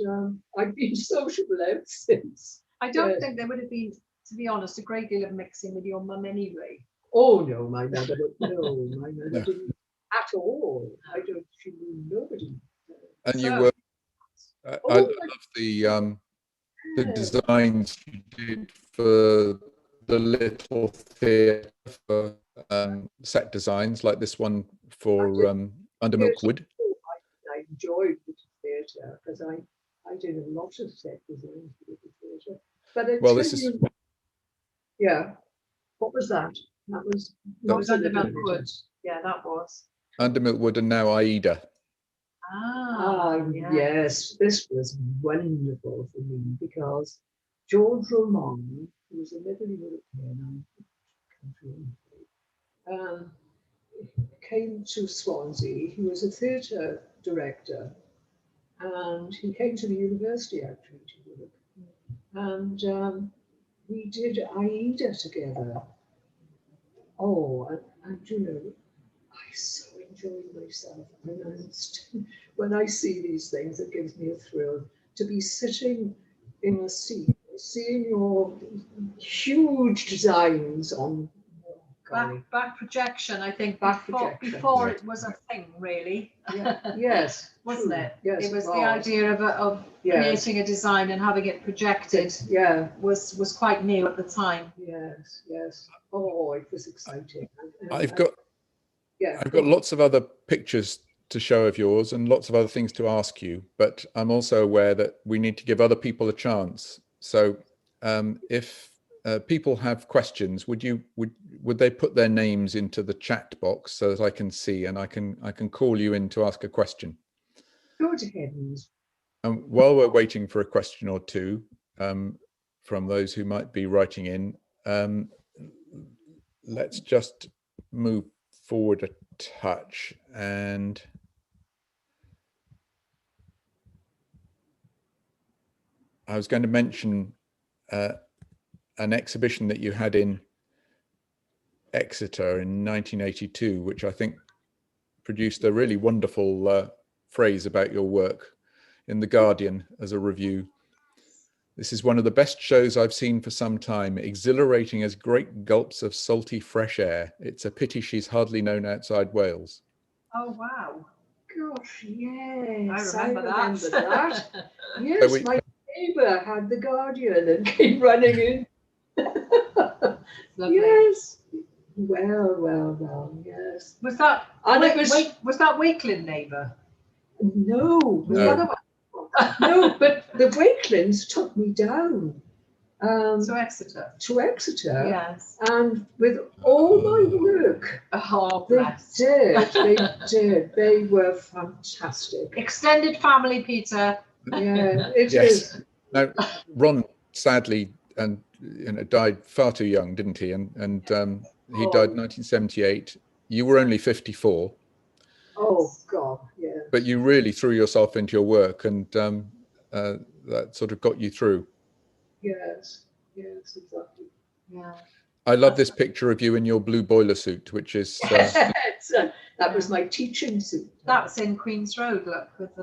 I've been sociable ever since. I don't think there would have been, to be honest, a great deal of mixing with your mum anyway. Oh no, my mother didn't at all. She knew nobody. And you were. I love the designs you did for the little theatre, for set designs like this one for Under Milk Wood. I enjoyed the theatre because I did a lot of set designs for the theatre. But this is what was that? That was Under Milk Wood. Yeah, that was Under Milk Wood, and now Aida. Yes, this was wonderful for me because George Roman, who was a Middle European country, came to Swansea. He was a theatre director, and he came to the university actually to work. And we did Aida together. Oh, and you know, I so enjoy myself. When I see these things, it gives me a thrill to be sitting in a seat, seeing your huge designs on. Back projection, I think. Before it was a thing, really. Yeah. Yes, wasn't true. it? Yes, it was the idea of creating a design and having it projected. Yeah, was quite new at the time. Yes, yes. Oh, it was exciting. I've got lots of other pictures to show of yours and lots of other things to ask you, but I'm also aware that we need to give other people a chance. So if people have questions, would they put their names into the chat box so that I can see, and I can call you in to ask a question? Good heavens. And while we're waiting for a question or two from those who might be writing in, let's just move forward a touch. And I was going to mention an exhibition that you had in Exeter in 1982, which I think produced a really wonderful phrase about your work in The Guardian as a review. This is one of the best shows I've seen for some time, exhilarating as great gulps of salty fresh air. It's a pity she's hardly known outside Wales. Oh, wow. Gosh, yes. I remember that. Yes, so my neighbour had The Guardian and came running in. Yes. Well, yes. Was that Wakelin neighbour? No. The other one. No, but the Wakelins took me down. To Exeter. Yes. And with all my work. Oh, they did. They were fantastic. Extended family, Peter. Yeah, it is. Now, Ron sadly died far too young, didn't he? And he died in 1978. You were only 54. Oh God, yeah. But you really threw yourself into your work, and that sort of got you through. Yes, exactly. Yeah. I love this picture of you in your blue boiler suit, which is that was my teaching suit. That's in Queen's Road. Look, with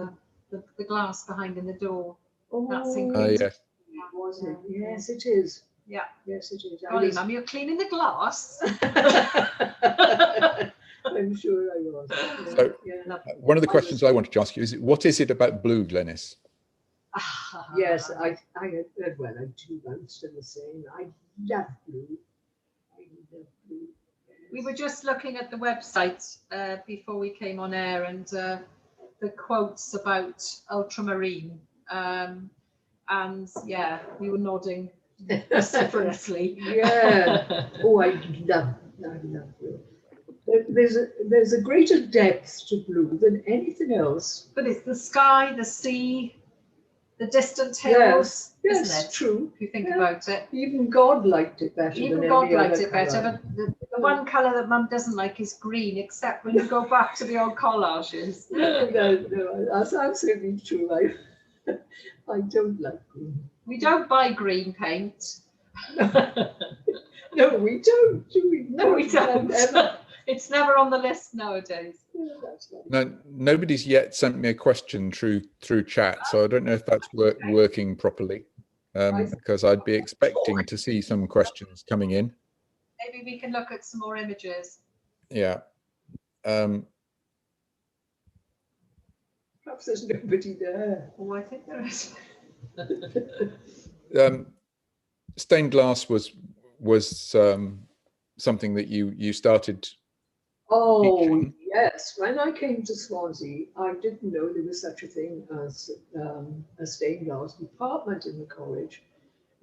the glass behind in the door. Oh, that's in Queen's yes. Was it? Yes, it is. Yeah. Yes, it is. Golly, Mum, you're cleaning the glass. I'm sure I was. So, one of the questions I wanted to ask you is, what is it about blue, Glenys? Yes, I do. I'm still the same. I love blue. We were just looking at the website before we came on air, and the quotes about ultramarine. And yeah, we were nodding vociferously. Yeah. Oh, I love blue. There's a greater depth to blue than anything else. But it's the sky, the sea, the distant hills. Yes, isn't it? True. If you think about it. Even God liked it better. Even God liked it better. But the one colour that Mum doesn't like is green, except when you go back to the old collages. No, that's absolutely true. I don't like green. We don't buy green paint. No, we don't. Do we? No, we don't. It's never on the list nowadays. Yeah, that's right. No, nobody's yet sent me a question through chat, so I don't know if that's working properly, because I'd be expecting to see some questions coming in. Maybe we can look at some more images. Yeah. Perhaps there's nobody there. Oh, I think there is. Stained glass was something that you started. Oh, teaching. yes. When I came to Swansea, I didn't know there was such a thing as a stained glass department in the college.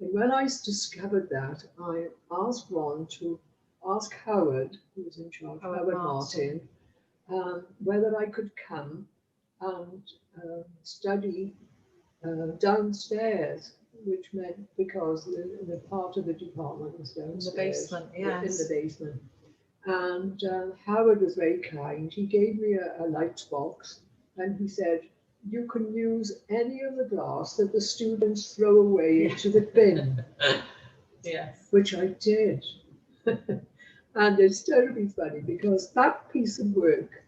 And when I discovered that, I asked Ron to ask Howard, who was in charge, Howard Martin, whether I could come and study downstairs, which meant because the part of the department was downstairs. In the basement, yes. In the basement. And Howard was very kind. He gave me a light box and he said, you can use any of the glass that the students throw away into the bin. Yes. Which I did. And it's terribly funny because that piece of work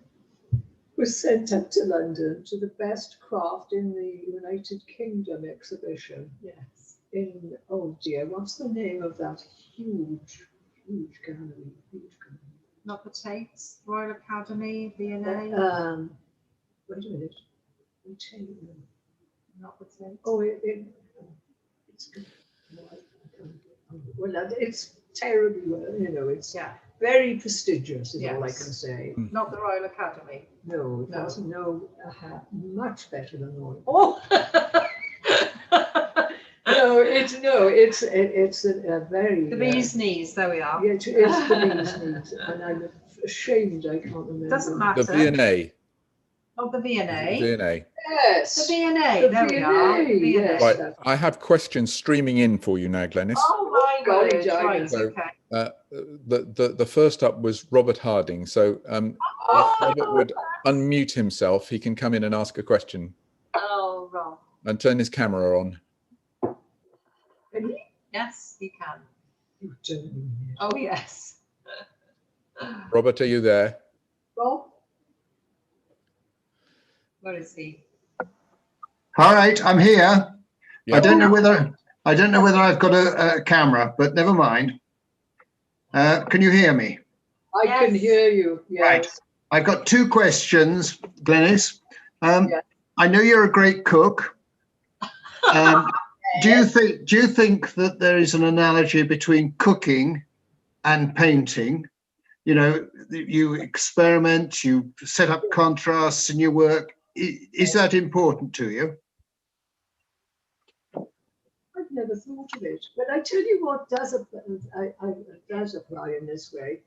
was sent up to London to the best craft in the United Kingdom exhibition. Yes. In, oh dear, what's the name of that huge gallery? Not the Tates, Royal Academy, V&A. Wait a minute. Not the Tates. Oh, it's good. No, I can't. Well, it's terribly well, you know, it's very prestigious, is all I can say. Not the Royal Academy. No, it has much better than Royal. Oh. It's a very The bee's knees. There we are. Yeah, it's the bee's knees, and I'm ashamed I can't remember. Doesn't matter. The V&A. Oh, the V&A. V&A. Yes. The V&A. There we are. Yes. Right, I have questions streaming in for you now, Glenys. Oh my golly, God! darling. Right, So, okay. the first up was Robert Harding. So if Robert would unmute himself, he can come in and ask a question. Oh, Rob. And turn his camera on. Yes, you can. You don't mean it. Oh, yes. Robert, are you there? Rob? Where is he? All right, I'm here. Yeah. I don't know whether I've got a camera, but never mind. Can you hear me? I can hear you. Yes. Right. I've got two questions, Glenys. Yes. I know you're a great cook. Do you think that there is an analogy between cooking and painting? You know, you experiment, you set up contrasts in your work. Is that important to you? I've never thought of it, but I tell you what does apply in this way.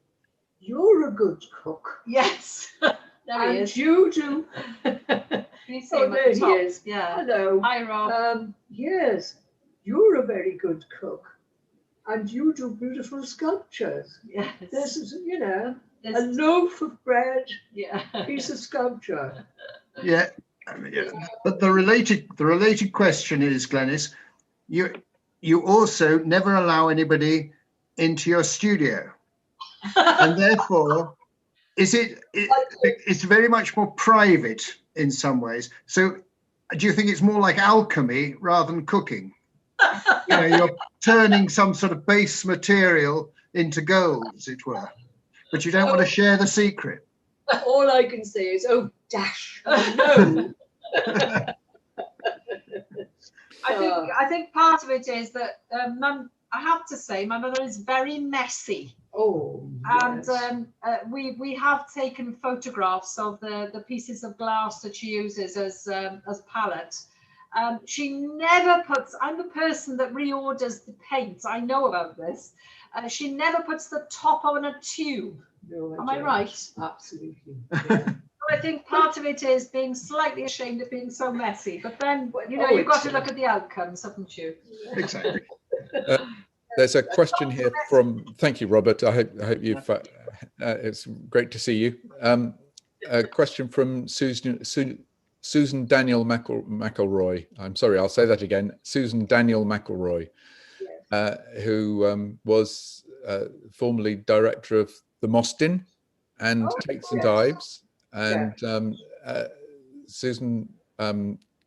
You're a good cook. Yes. There he And is. you do. Can you see Oh, him at there the he top? is. Yeah. Hello. Hi, Rob. Yes, you're a very good cook, and you do beautiful sculptures. Yes. This is, you know, a There's- loaf of bread, yeah. piece of sculpture. Yeah. But the related question is, Glenys, you also never allow anybody into your studio, and therefore it's very much more private in some ways. So do you think it's more like alchemy rather than cooking? You know, you're turning some sort of base material into gold, as it were, but you don't want to share the secret. All I can say is, oh, dash, no. I think part of it is that I have to say my mother is very messy. Oh, yes. And we have taken photographs of the pieces of glass that she uses as palette. She never puts, I'm the person that reorders the paint, I know about this. She never puts the top on a tube. No, Am I right? Absolutely. Yeah. I think part of it is being slightly ashamed of being so messy, but then, you know, Oh, you've got to look at the outcomes, haven't you? Exactly. There's a question here from, thank you, Robert. I hope you've, it's great to see you. A question from Susan Daniel McElroy. I'm sorry, I'll say that again. Susan Daniel McElroy, who was formerly director of the Mostyn and Takes and Dives. And Susan,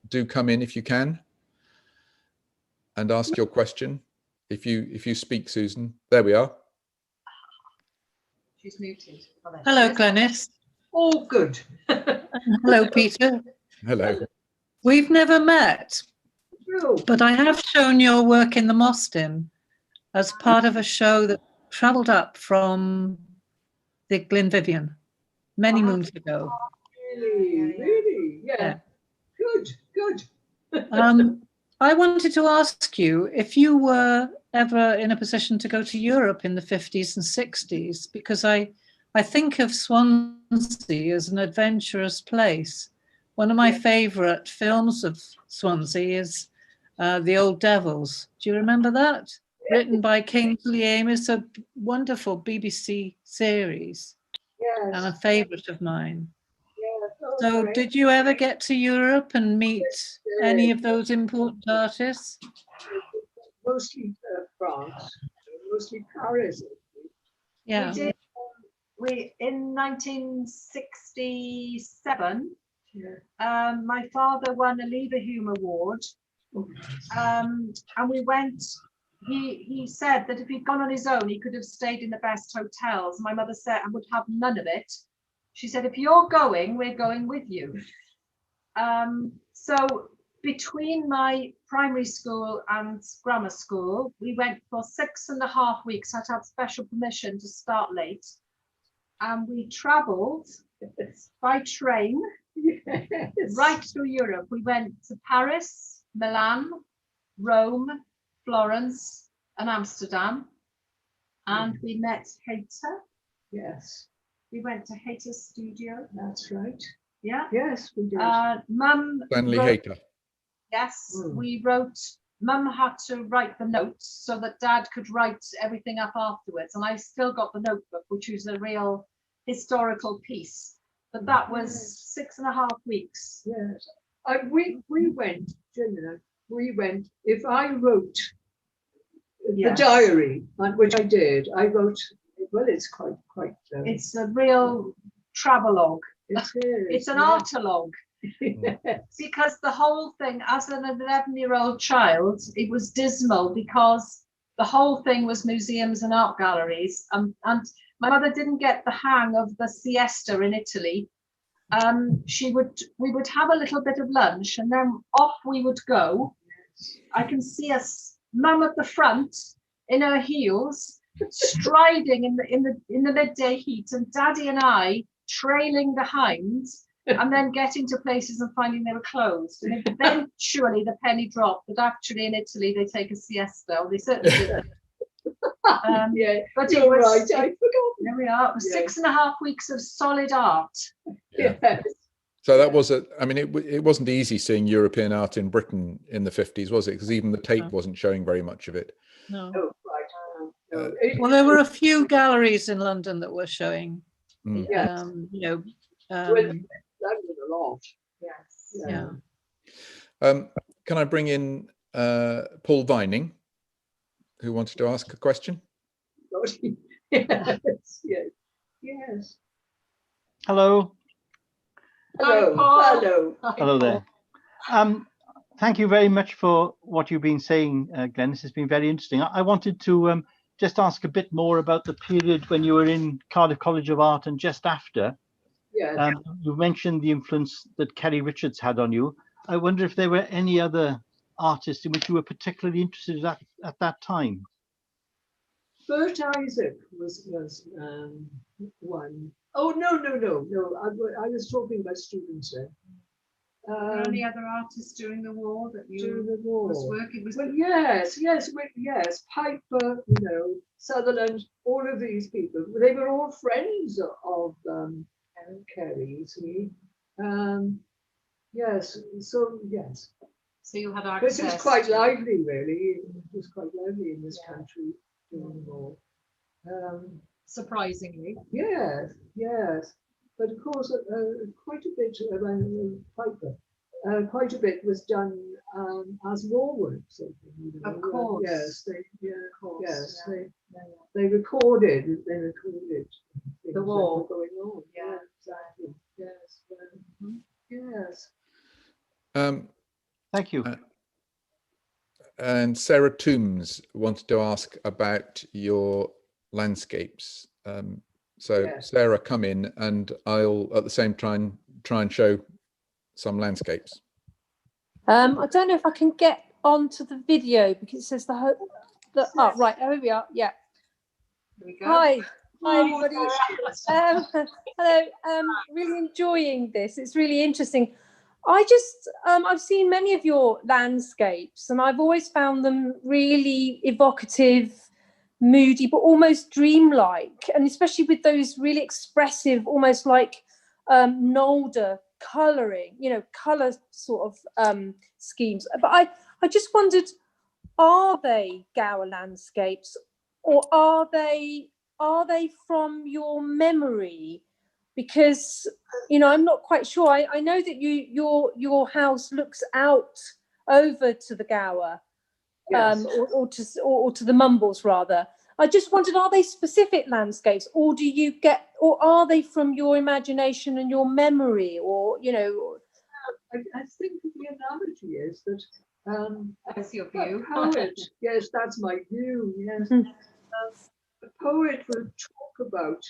do come in if you can and ask your question. If you speak, Susan, there we are. She's muted. Oh, there Hello, she is. Glenys. Oh, good. Hello, Peter. Hello. We've never met, No. but I have shown your work in the Mostyn as part of a show that travelled up from the Glenvivian many moons ago. Really? Yeah. Good. I wanted to ask you if you were ever in a position to go to Europe in the 50s and 60s, because I think of Swansea as an adventurous place. One of my favourite films of Swansea is The Old Devils. Do you remember that? Written by Kingsley Amis, a wonderful BBC series and a favourite of mine. So did you ever get to Europe and meet any of those important artists? Mostly France, mostly Paris. Yeah. We did. We in 1967. My father won a Leverhulme Award, and we went. He said that if he'd gone on his own, he could have stayed in the best hotels. My mother said I would have none of it. She said, if you're going, we're going with you. So between my primary school and grammar school, we went for 6.5 weeks. I had to have special permission to start late. And we travelled by train right through Europe. We went to Paris, Milan, Rome, Florence, and Amsterdam. And we met Hayter. Yes. We went to Hayter's studio. That's right. Yeah. Yes, we did. Mum. Stanley wrote- Hayter. Yes, we wrote. Mum had to write the notes so that Dad could write everything up afterwards, and I still got the notebook, which was a real historical piece. But that was 6.5 weeks. Yes. We went, Gemina, we went, if I wrote the diary, which I did, I wrote, well, it's quite. It's a real travelogue. It is. It's an artologue. Because the whole thing, as an 11-year-old child, it was dismal because the whole thing was museums and art galleries. And my mother didn't get the hang of the siesta in Italy. We would have a little bit of lunch and then off we would go. I can see us, Mum at the front in her heels, striding in the midday heat, and Daddy and I trailing behind, and then getting to places and finding they were closed. And eventually the penny dropped that actually in Italy they take a siesta, or they certainly did. But you're right, I forgot. There we are. It was 6.5 weeks of solid art. Yes. So that was it wasn't easy seeing European art in Britain in the 50s, was it? Because even the Tate wasn't showing very much of it. No. Oh, right. No. Well, there were a few galleries in London that were showing. Yes. You know. That was a lot. Yes. Yeah. Can I bring in Paul Vining, who wanted to ask a question? Yes. Hello. Hello. Paul. Hello. Hello there. Thank you very much for what you've been saying, Glenys. It's been very interesting. I wanted to just ask a bit more about the period when you were in Cardiff College of Art and just after. Yes. You mentioned the influence that Kerry Richards had on you. I wonder if there were any other artists in which you were particularly interested at that time. Bert Isaac was one. Oh, no. I was talking about students there. Any other artists during the war that During the war. was working with? Well, yes. Piper, Sutherland, all of these people. They were all friends of Kerry, you see. Yes. So yes. So you had access. This was quite lively, really. It was quite lively in this country during the war. Surprisingly. Yes. But of course, quite a bit around Piper. Quite a bit was done as war work. Of course. Yes, Yes. They recorded The war going on. Yeah. Exactly. Yes. Yes. Thank you. And Sarah Toombs wanted to ask about your landscapes. Sarah, come in, and I'll at the same time try and show some landscapes. I don't know if I can get onto the video because it says right, here we are. Yeah. There we go. Hi everybody. Hello. Really enjoying this. It's really interesting. I've seen many of your landscapes, and I've always found them really evocative, moody, but almost dreamlike, and especially with those really expressive, almost like Nolde colouring, colour sort of schemes. But I just wondered, are they Gower landscapes, or are they from your memory? Because I'm not quite sure. I know that your house looks out over to the Gower, Yes. or to the Mumbles rather. I just wondered, are they specific landscapes, or or are they from your imagination and your memory, or I think the analogy is that That's your view. a poet, yes, that's my view, yes. A poet will talk about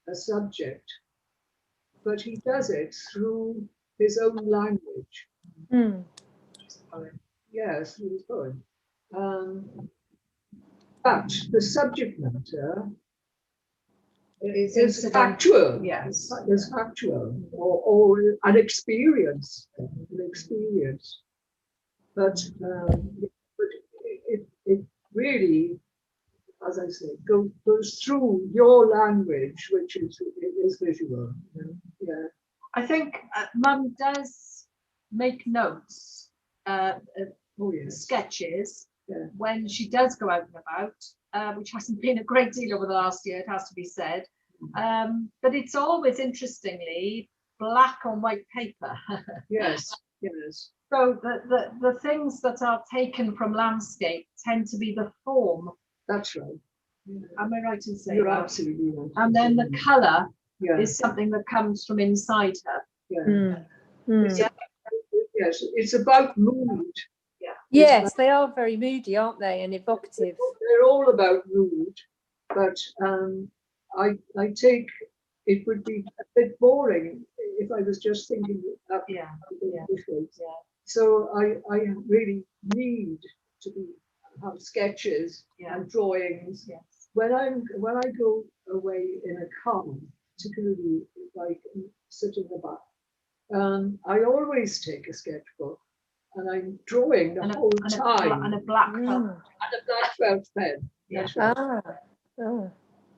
a subject, but he does it through his own language. Yes, through his poem. But the subject matter is factual. Yes. Is factual, or an experience. But it really, as I say, goes through your language, which is visual. Yeah. I think Mum does make notes, sketches, when she does go out and about, which hasn't been a great deal over the last year, it has to be said. But it's always, interestingly, black on white paper. Yes. So the things that are taken from landscape tend to be the form. That's right. Am I right in saying You're that? absolutely right. And then the colour is something that comes from inside her. Yeah. Yes, it's about mood. Yes, they are very moody, aren't they, and evocative. They're all about mood, but I take it would be a bit boring if I was just thinking about this way. So I really need to have sketches and drawings. Yes. When I go away in a car, particularly like sitting about, I always take a sketchbook, and I'm drawing the whole time. And a black felt. And a black felt pen. That's right.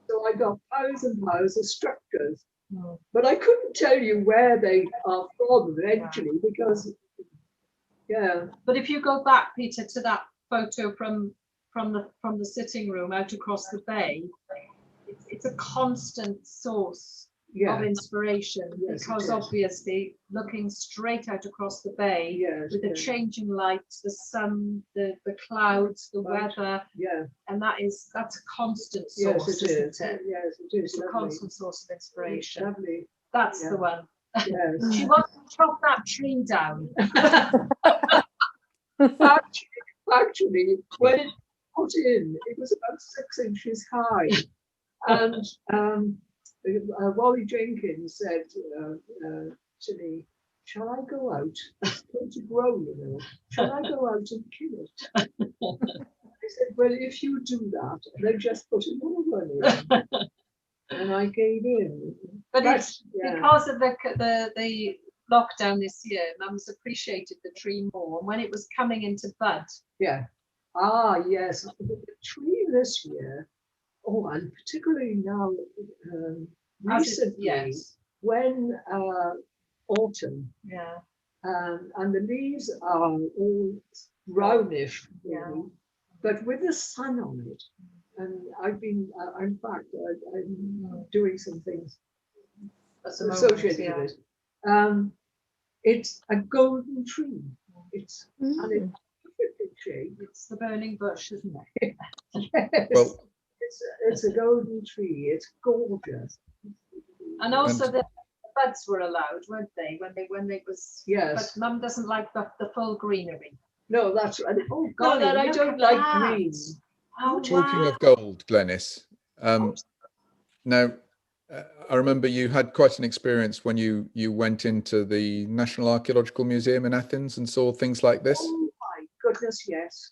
So I got piles and piles of structures, but I couldn't tell you where they are from eventually, because But if you go back, Peter, to that photo from the sitting room out across the bay, it's a constant source of inspiration, because obviously looking straight out across the bay with the changing lights, the sun, the clouds, the weather, and that's a constant source, isn't it? Yes, it is. It's a constant source of inspiration. Lovely. That's the one. Yes. She wants to chop that tree down. Actually, when it put in, it was about 6 inches high, and Wally Jenkins said to me, "Shall I go out? It's going to grow, Shall I go out and kill it?" I said, "Well, if you do that, then just put another one in." And I gave in. But it's because of the lockdown this year, Mum's appreciated the tree more, and when it was coming into bud. Yeah. Ah, yes. The tree this year, and particularly now, recently, when autumn, and the leaves are all brownish, really, but with the sun on it. And I've been, in fact, I'm doing some things associated with it. It's a golden tree. It's and it's perfectly shaped. It's the burning bush, isn't it? Yes. Well, it's a golden tree. It's gorgeous. And also the buds were allowed, weren't they? When they was. Yes. But Mum doesn't like the full greenery. No, that's right. Oh God, I don't like green. Oh, talking of gold, Glenys. Now, I remember you had quite an experience when you went into the National Archaeological Museum in Athens and saw things like this. Oh my goodness, yes.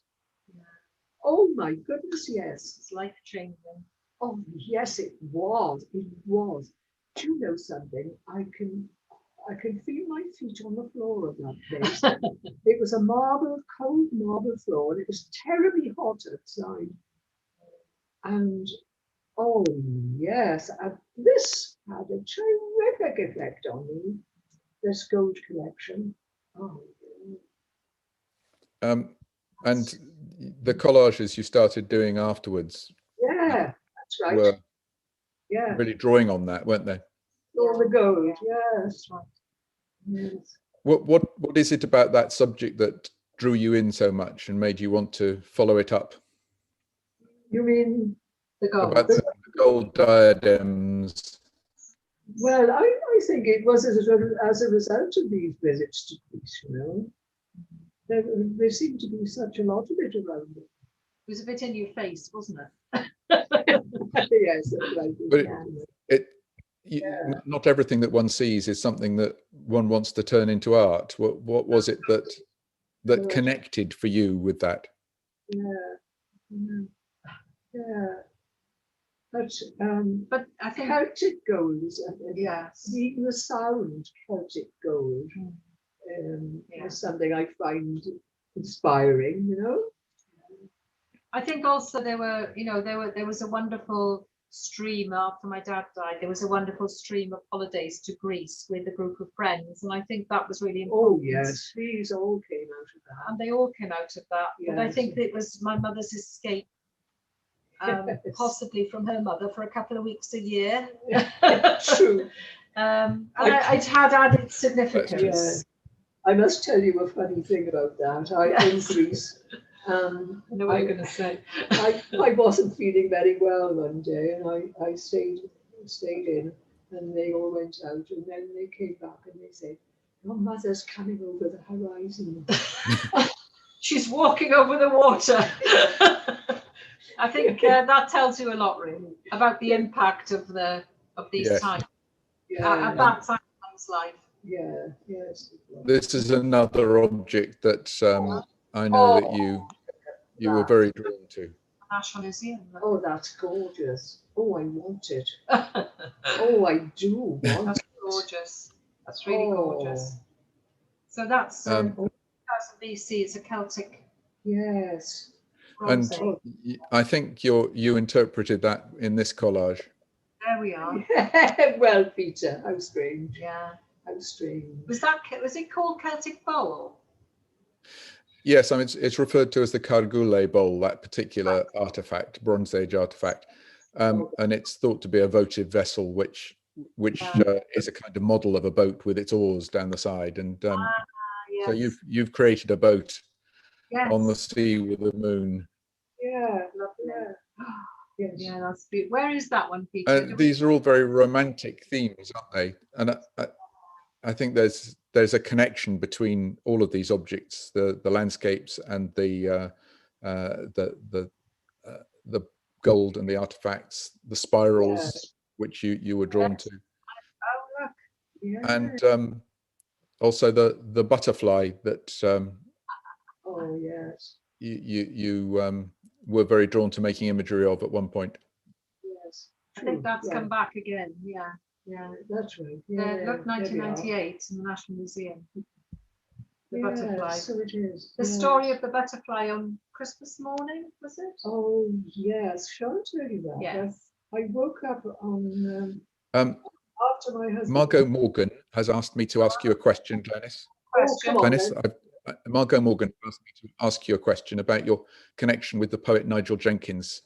Oh my goodness, yes. It's life changing. Oh yes, it was. It was. Do you know something? I can feel my feet on the floor of that place. It was a cold marble floor, and it was terribly hot outside. And oh yes, this had a terrific effect on me. this gold collection. Oh, And the collages you started doing afterwards yeah, that's right. were Yeah, really drawing on that, weren't they? all the gold. Yes, right. Yes. What is it about that subject that drew you in so much and made you want to follow it up? You mean The gold. About the gold diadems. Well, I think it was as a result of these visits to Greece, you know. There seemed to be such a lot of it around it. It was a bit in your face, wasn't it? Yes, that's right. But not everything that one sees is something that one wants to turn into art. What was it that connected for you with that? Yeah. But I think Celtic gold, yes, even the sound Celtic gold is something I find inspiring, you know. I think also there was a wonderful stream after my dad died. There was a wonderful stream of holidays to Greece with a group of friends, and I think that was really important. Oh yes, these all came out of that. And they all came out of that. Yes. But I think it was my mother's escape, possibly from her mother for a couple of weeks a year. True. And it had added significance. Yeah. I must tell you a funny thing about that. In Greece. I know what you're going to say. I wasn't feeling very well one day, and I stayed in, and they all went out, and then they came back and they said, "Your mother's coming over the horizon." She's walking over the water. I think that tells you a lot, really, about the impact of these times at that time in one's life. Yeah. Yes. This is another object that I know that you were very drawn to. National Museum. Oh, that's gorgeous. Oh, I want it. Oh, I do want it. That's gorgeous. That's really gorgeous. So that's 1000 BC. It's a Celtic. Yes. And I think you interpreted that in this collage. There we are. Well, Peter, how strange. Yeah. How strange. Was it called Celtic Bowl? Yes, I mean it's referred to as the Cargule bowl, that particular artifact, Bronze Age artifact, and it's thought to be a votive vessel, which is a kind of model of a boat with its oars down the side, and yes. so you've created a boat on the Yes. sea with the moon. Yeah. Lovely. Yes. Yeah, that's beautiful. Where is that one, Peter? These are all very romantic themes, aren't they? And I think there's a connection between all of these objects, the landscapes and the gold and the artifacts, the spirals which you were drawn to, Oh, look. Yeah. and also the butterfly that Oh, yes. you were very drawn to making imagery of at one point. Yes. I think that's come back again. Yeah. That's right. Yeah. Look, 1998 in the National Museum. The butterfly. So it is. The story of the butterfly on Christmas morning, was it? Oh, yes. Shall I tell you that? Yes. I woke up on after my husband. Margot Morgan has asked me to ask you a question, Glenys. Question. come on, Glenys, Margot Morgan asked me to ask you a question about your connection with the poet Nigel Jenkins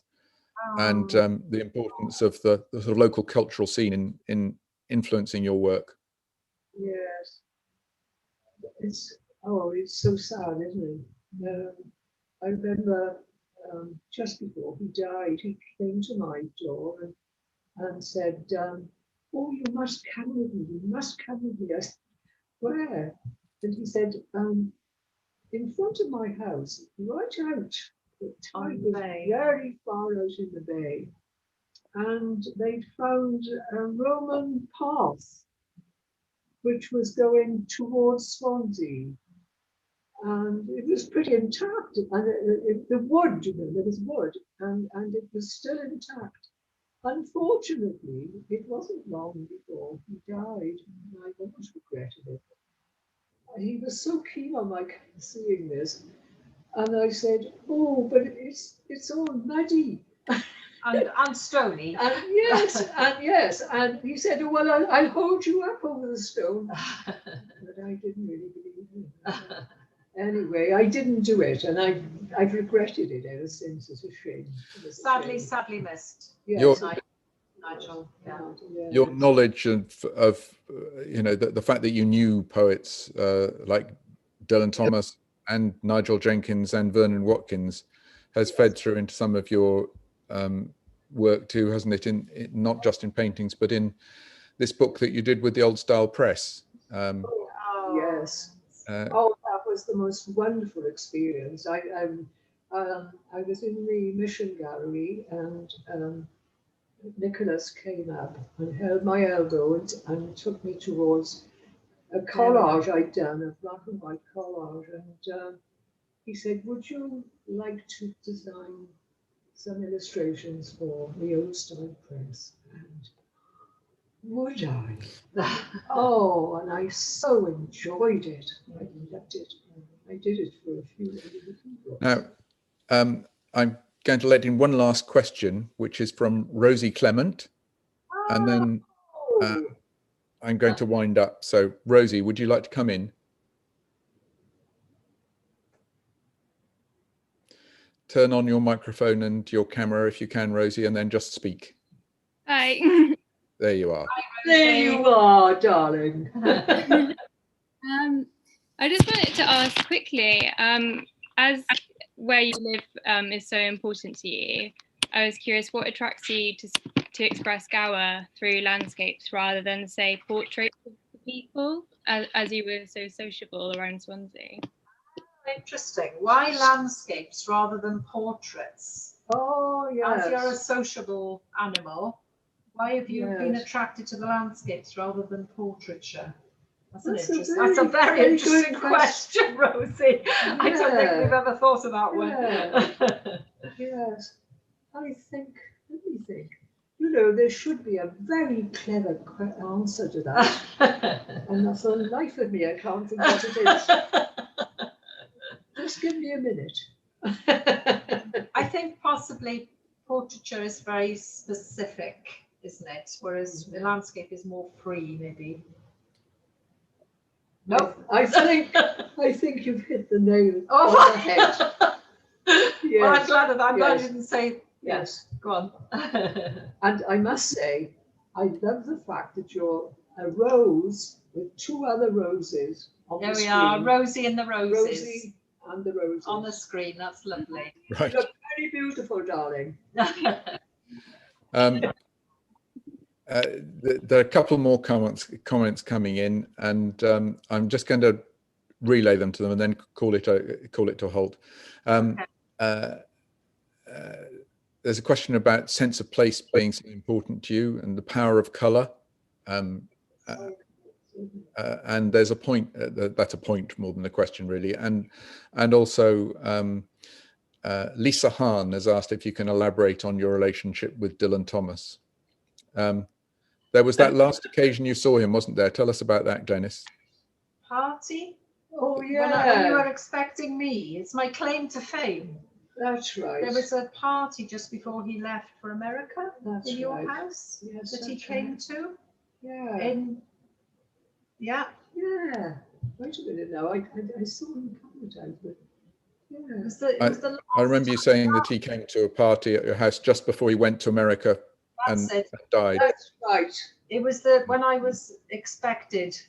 and the importance of the sort of local cultural scene in influencing your work. Yes. It's so sad, isn't it? I remember just before he died, he came to my door and said, "Oh, you must come with me. You must come with me." I said, "Where?" And he said, "In front of my house, right out." The tide was very far out in the bay, and they'd found a Roman path which was going towards Swansea, and it was pretty intact. And the wood, there was wood, and it was still intact. Unfortunately, it wasn't long before he died, and I almost regretted it. He was so keen on my seeing this, and I said, "Oh, but it's all muddy and stony." And yes, and he said, "Oh, well, I'll hold you up over the stone." I didn't really believe it. Anyway, I didn't do it, and I've regretted it ever since. It's a shame. It's a shame. Sadly missed. Yes, Nigel. Yeah. yeah. Your knowledge of you know, the fact that you knew poets like Dylan Thomas and Nigel Jenkins and Vernon Watkins has fed through into some of your work too, hasn't it? In not just in paintings, but in this book that you did with the Old Style Press. Yes. That was the most wonderful experience. I was in the Mission Gallery, and Nicholas came up and held my elbow and took me towards a collage I'd done, a black and white collage, and he said, "Would you like to design some illustrations for the Old Style Press?" And would I? Oh, and I so enjoyed it. I loved it. I did it for a few other people. Now, I'm going to let in one last question, which is from Rosie Clement, and then I'm going to wind up. So, Rosie, would you like to come in? Turn on your microphone and your camera if you can, Rosie, and then just speak. Hi. There you are. There you are, darling. I just wanted to ask quickly, as where you live is so important to you, I was curious what attracts you to express Gower through landscapes rather than, say, portraits of the people, as you were so sociable around Swansea. Interesting. Why landscapes rather than portraits? Oh, yes. As you're a sociable animal, why have you been attracted to the landscapes rather than portraiture? That's a very interesting question, Rosie. Yeah. I don't think we've ever thought about one. Yeah. Yes. Let me think. You know, there should be a very clever answer to that. And for the life of me, I can't think what it is. Just give me a minute. I think possibly portraiture is very specific, isn't it? Whereas the landscape is more free, maybe. No, I think you've hit the nail on the head. Yes. Well, I'm glad of that. I'm glad you didn't say yes. Go on. And I must say, I love the fact that you're a rose with two other roses on the screen. There we are, Rosie and the Roses. Rosie and the Roses. On the screen, that's lovely. Right. You look very beautiful, darling. There are a couple more comments coming in, and I'm just going to relay them to them and then call it to a halt. There's a question about sense of place being so important to you and the power of colour. And there's a point, that's a point more than a question really. And also Lisa Hahn has asked if you can elaborate on your relationship with Dylan Thomas. There was that last occasion you saw him, wasn't there? Tell us about that, Glenys. Party? Oh, yeah. When you were expecting me. It's my claim to fame. That's right. There was a party just before he left for America in your house that he came to. Yeah. Yeah. Wait a minute now. I saw him a couple of times, but I remember you saying that he came to a party at your house just before he went to America and died. That's right. It was when I was expected.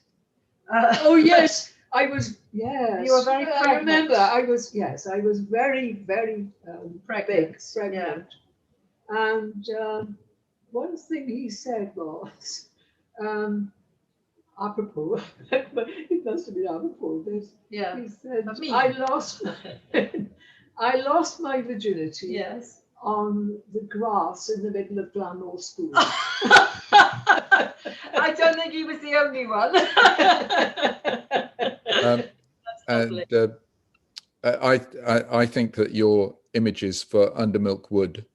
Oh yes, I was. Yes, you were very pregnant. I remember. I was very, very pregnant. And one thing he said was, apropos, it must have been apropos. He said, I lost my virginity. Yes. On the grass in the middle of Glenys School. I don't think he was the only one. I think that your images for Undermilk Wood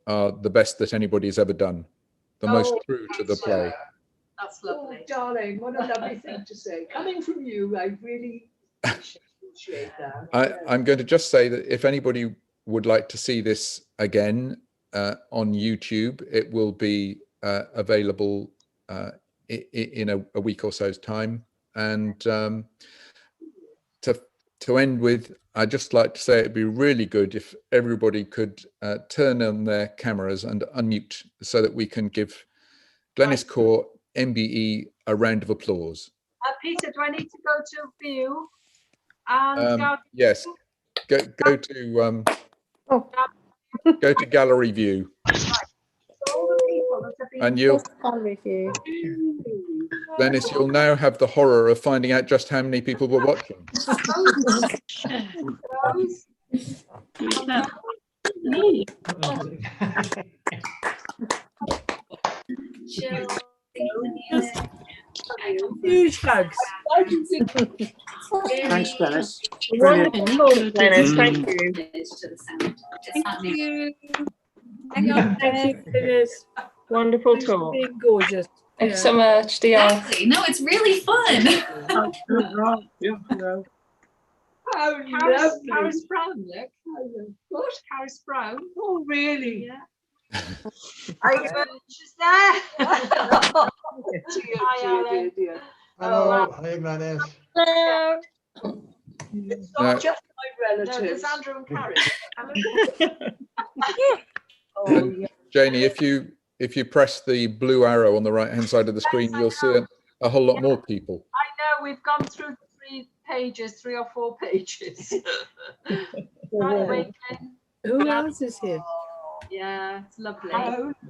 are the best that anybody's ever done. The most true to the play. That's lovely. Oh, darling, what a lovely thing to say. Coming from you, I really appreciate that. I'm going to just say that if anybody would like to see this again on YouTube, it will be available in a week or so's time. And to end with, I'd just like to say it'd be really good if everybody could turn on their cameras and unmute so that we can give Glenys Cour MBE a round of applause. Peter, do I need to go to view? And yes, go to go to gallery view. Right. So all the people that have been And you'll, Gallery view. Glenys, you'll now have the horror of finding out just how many people were watching. Huge hugs. Thanks, Glenys. Wonderful, Glenys. Thank you. Thank you. Thank you, Glenys. Wonderful talk. Being gorgeous. Thanks so much, dear. Exactly. No, it's really fun. Karis Brown, look. What? Karis Brown? Oh, really? Yeah. She's there. Dear, dear. Hello, hi Glenys. Hello. It's not just my No, there's relatives. Andrew and Karis. Oh, yeah. Janie, if you press the blue arrow on the right hand side of the screen, you'll see a whole lot more people. I know, we've gone through 3 or 4 pages. Right, Wakelin. Who else is here? Yeah, it's lovely.